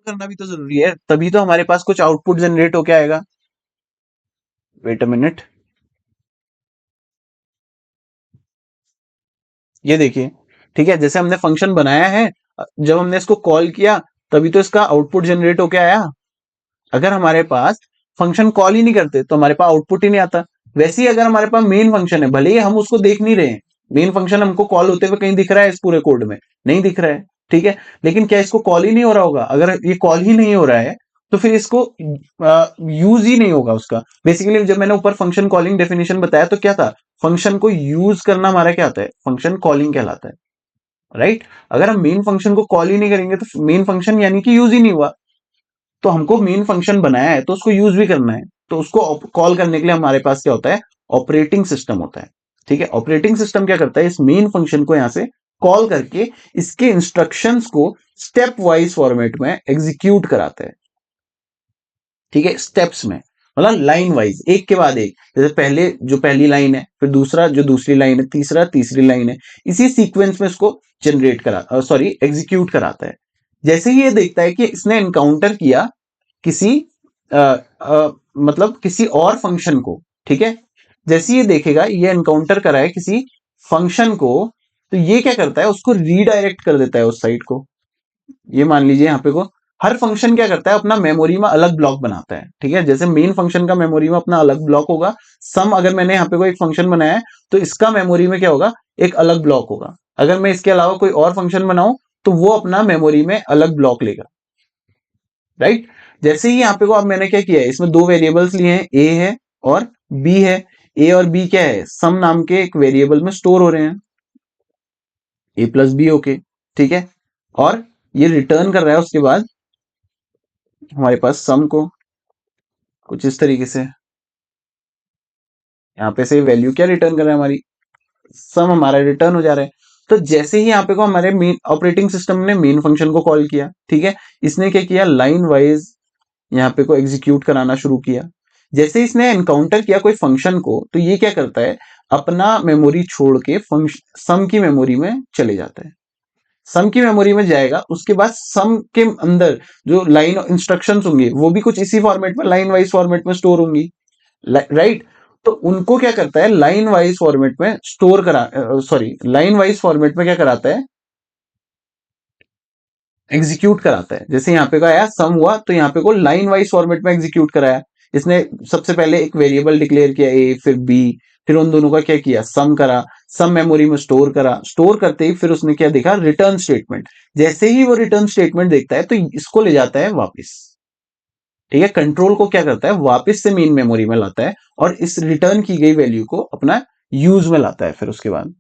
करना भी तो जरूरी है, तभी तो हमारे पास कुछ आउटपुट जनरेट होके आएगा। वेट अ मिनट, ये देखिए, ठीक है, जैसे हमने फंक्शन बनाया है, जब हमने इसको कॉल किया तभी तो इसका आउटपुट जनरेट होके आया। अगर हमारे पास फंक्शन कॉल ही नहीं करते तो हमारे पास आउटपुट ही नहीं आता। वैसे ही अगर हमारे पास मेन फंक्शन है, भले ही हम उसको देख नहीं रहे हैं, मेन फंक्शन हमको कॉल होते हुए कहीं दिख रहा है इस पूरे कोड में? नहीं दिख रहा है, ठीक है, लेकिन क्या इसको कॉल ही नहीं हो रहा होगा? अगर ये कॉल ही नहीं हो रहा है तो फिर इसको यूज ही नहीं होगा उसका। बेसिकली जब मैंने ऊपर फंक्शन कॉलिंग डेफिनेशन बताया तो क्या था, फंक्शन को यूज करना हमारा क्या आता है, फंक्शन कॉलिंग कहलाता है, राइट। अगर हम मेन फंक्शन को कॉल ही नहीं करेंगे तो मेन फंक्शन यानी कि यूज ही नहीं हुआ। तो हमको मेन फंक्शन बनाया है तो उसको यूज भी करना है, तो उसको कॉल करने के लिए हमारे पास क्या होता है, ऑपरेटिंग सिस्टम होता है, ठीक है। ऑपरेटिंग सिस्टम क्या करता है, इस मेन फंक्शन को यहां से कॉल करके इसके इंस्ट्रक्शंस को स्टेप वाइज फॉर्मेट में एग्जीक्यूट कराता है, ठीक है, स्टेप्स में, मतलब लाइन वाइज, एक के बाद एक। जैसे पहले जो पहली लाइन है, फिर दूसरा जो दूसरी लाइन है, तीसरा तीसरी लाइन है, इसी सीक्वेंस में इसको जनरेट करा सॉरी एग्जीक्यूट कराता है। जैसे ही ये देखता है कि इसने एनकाउंटर किया किसी मतलब किसी और फंक्शन को, ठीक है, जैसे ये देखेगा ये एनकाउंटर करा है किसी फंक्शन को, तो ये क्या करता है, उसको रीडायरेक्ट कर देता है उस साइट को। ये मान लीजिए यहाँ पे को हर फंक्शन क्या करता है, अपना मेमोरी में अलग ब्लॉक बनाता है, ठीक है। जैसे मेन फंक्शन का मेमोरी में अपना अलग ब्लॉक होगा, सम अगर मैंने यहाँ पे कोई एक फंक्शन बनाया है तो इसका मेमोरी में क्या होगा, एक अलग ब्लॉक होगा। अगर मैं इसके अलावा कोई और फंक्शन बनाऊं तो वो अपना मेमोरी में अलग ब्लॉक लेगा, राइट। जैसे ही यहाँ पे को अब मैंने क्या किया है, इसमें दो वेरिएबल्स लिए हैं, ए है और बी है। ए और बी क्या है, सम नाम के एक वेरिएबल में स्टोर हो रहे हैं, ए प्लस बी, ओके, ठीक है। और ये रिटर्न कर रहा है उसके बाद हमारे पास सम को कुछ इस तरीके से, यहाँ पे से वैल्यू क्या रिटर्न कर रहा है, हमारी सम हमारा रिटर्न हो जा रहा है। तो जैसे ही यहाँ पे को हमारे मेन ऑपरेटिंग सिस्टम ने मेन फंक्शन को कॉल किया, ठीक है, इसने क्या किया, लाइन वाइज यहाँ पे को एग्जीक्यूट कराना शुरू किया। जैसे इसने एनकाउंटर किया कोई फंक्शन को तो ये क्या करता है, अपना मेमोरी छोड़ के फंक्शन सम की मेमोरी में चले जाता है। सम की मेमोरी में जाएगा, उसके बाद सम के अंदर जो लाइन इंस्ट्रक्शंस होंगे वो भी कुछ इसी फॉर्मेट में लाइन वाइज फॉर्मेट में स्टोर होंगी, राइट। तो उनको क्या करता है, लाइन वाइज फॉर्मेट में स्टोर करा सॉरी लाइन वाइज फॉर्मेट में क्या कराता है, एग्जीक्यूट कराता है। जैसे यहाँ पे का आया सम हुआ तो यहाँ पे को लाइन वाइज फॉर्मेट में एग्जीक्यूट कराया। इसने सबसे पहले एक वेरिएबल डिक्लेयर किया ए, फिर बी, फिर उन दोनों का क्या किया, सम करा, सम मेमोरी में स्टोर करा, स्टोर करते ही फिर उसने क्या देखा, रिटर्न स्टेटमेंट। जैसे ही वो रिटर्न स्टेटमेंट देखता है तो इसको ले जाता है वापिस, ठीक है, कंट्रोल को क्या करता है, वापस से मेन मेमोरी में लाता है और इस रिटर्न की गई वैल्यू को अपना यूज में लाता है फिर उसके बाद,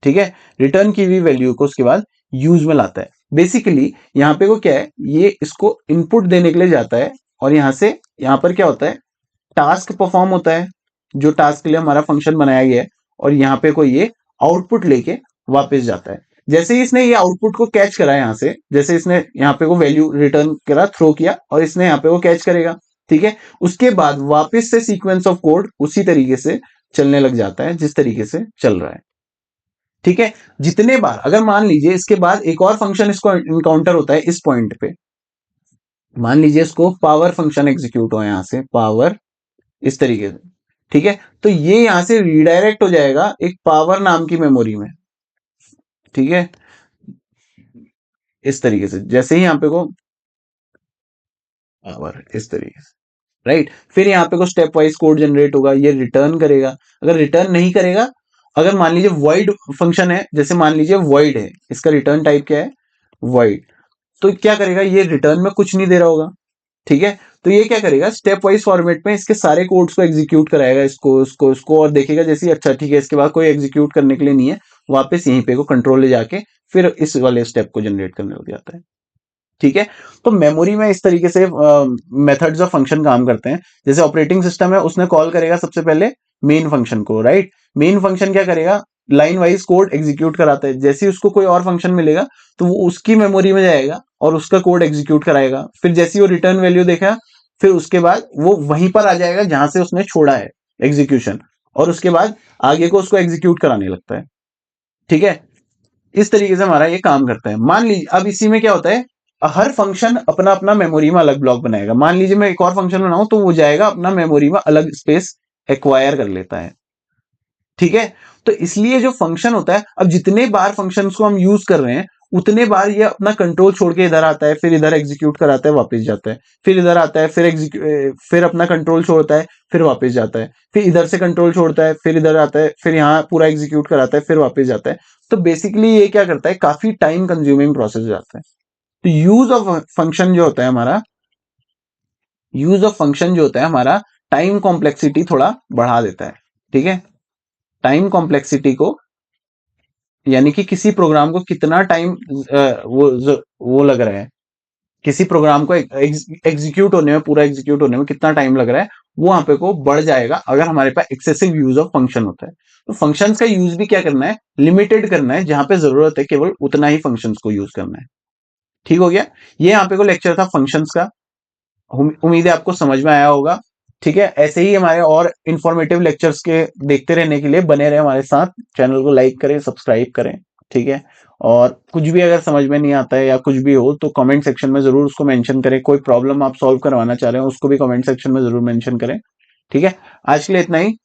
ठीक है, रिटर्न की हुई वैल्यू को उसके बाद यूज में लाता है। बेसिकली यहाँ पे को क्या है, ये इसको इनपुट देने के लिए जाता है और यहां से यहाँ पर क्या होता है, टास्क परफॉर्म होता है, जो टास्क के लिए हमारा फंक्शन बनाया गया है, और यहाँ पे कोई ये आउटपुट लेके वापस जाता है। जैसे ही इसने ये आउटपुट को कैच करा यहाँ से, जैसे इसने यहाँ पे को वैल्यू रिटर्न करा, थ्रो किया, और इसने यहाँ पे को कैच करेगा, ठीक है, उसके बाद वापस से सीक्वेंस ऑफ कोड उसी तरीके से चलने लग जाता है जिस तरीके से चल रहा है, ठीक है। जितने बार अगर मान लीजिए इसके बाद एक और फंक्शन इसको इनकाउंटर होता है इस पॉइंट पे, मान लीजिए इसको पावर फंक्शन एग्जीक्यूट हो यहां से पावर, इस तरीके से, ठीक है, तो ये यहां से रीडायरेक्ट हो जाएगा एक पावर नाम की मेमोरी में, ठीक है, इस तरीके से। जैसे ही यहाँ पे को पावर इस तरीके से, राइट, फिर यहाँ पे को स्टेप वाइज कोड जनरेट होगा, ये रिटर्न करेगा। अगर रिटर्न नहीं करेगा, अगर मान लीजिए void फंक्शन है, जैसे मान लीजिए void है, इसका रिटर्न टाइप क्या है, void, तो क्या करेगा, ये रिटर्न में कुछ नहीं दे रहा होगा, ठीक है, तो ये क्या करेगा, स्टेप वाइज फॉर्मेट में इसके सारे कोड्स को एग्जीक्यूट कराएगा, इसको और देखेगा जैसे अच्छा ठीक है, इसके बाद कोई एग्जीक्यूट करने के लिए नहीं है, वापस यहीं पे को कंट्रोल ले जाके फिर इस वाले स्टेप को जनरेट करने लग जाता है, ठीक है। तो मेमोरी में इस तरीके से मेथड्स ऑफ फंक्शन काम करते हैं। जैसे ऑपरेटिंग सिस्टम है, उसने कॉल करेगा सबसे पहले मेन फंक्शन को, राइट, मेन फंक्शन क्या करेगा, लाइन वाइज कोड एग्जीक्यूट कराता है। जैसे ही उसको कोई और फंक्शन मिलेगा तो वो उसकी मेमोरी में जाएगा और उसका कोड एग्जीक्यूट कराएगा। फिर जैसे ही वो रिटर्न वैल्यू देखा, फिर उसके बाद वो वहीं पर आ जाएगा जहां से उसने छोड़ा है एग्जीक्यूशन, और उसके बाद आगे को उसको एग्जीक्यूट कराने लगता है, ठीक है। इस तरीके से हमारा ये काम करता है। मान लीजिए अब इसी में क्या होता है, हर फंक्शन अपना अपना मेमोरी में अलग ब्लॉक बनाएगा। मान लीजिए मैं एक और फंक्शन बनाऊं तो वो जाएगा अपना मेमोरी में अलग स्पेस एक्वायर कर लेता है। ठीक है, तो इसलिए जो फंक्शन होता है, अब जितने बार फंक्शंस को हम यूज कर रहे हैं उतने बार ये अपना कंट्रोल छोड़ के इधर आता है, फिर इधर एग्जीक्यूट कराता है, वापस जाता है, फिर इधर आता है, फिर अपना कंट्रोल छोड़ता है, फिर वापस जाता है, फिर इधर से कंट्रोल छोड़ता है, फिर इधर आता है, फिर यहाँ पूरा एग्जीक्यूट कराता है, फिर वापस जाता है। तो बेसिकली ये क्या करता है, काफी टाइम कंज्यूमिंग प्रोसेस हो जाता है। तो यूज ऑफ फंक्शन जो होता है हमारा, यूज ऑफ फंक्शन जो होता है हमारा, टाइम कॉम्प्लेक्सिटी थोड़ा बढ़ा देता है। ठीक है, टाइम कॉम्प्लेक्सिटी को, यानी कि किसी प्रोग्राम को कितना टाइम वो लग रहा है, किसी प्रोग्राम को एग्जीक्यूट होने में, पूरा एग्जीक्यूट होने में कितना टाइम लग रहा है, वो यहाँ पे को बढ़ जाएगा अगर हमारे पास एक्सेसिव यूज ऑफ फंक्शन होता है। तो फंक्शंस का यूज भी क्या करना है, लिमिटेड करना है, जहां पे जरूरत है केवल उतना ही फंक्शंस को यूज करना है। ठीक हो गया, ये यहाँ पे को लेक्चर था फंक्शंस का। उम्मीद है आपको समझ में आया होगा। ठीक है, ऐसे ही हमारे और इंफॉर्मेटिव लेक्चर्स के देखते रहने के लिए बने रहे हमारे साथ, चैनल को लाइक करें, सब्सक्राइब करें। ठीक है, और कुछ भी अगर समझ में नहीं आता है या कुछ भी हो तो कमेंट सेक्शन में जरूर उसको मेंशन करें। कोई प्रॉब्लम आप सॉल्व करवाना चाह रहे हो उसको भी कमेंट सेक्शन में जरूर मेंशन करें। ठीक है, आज के लिए इतना ही।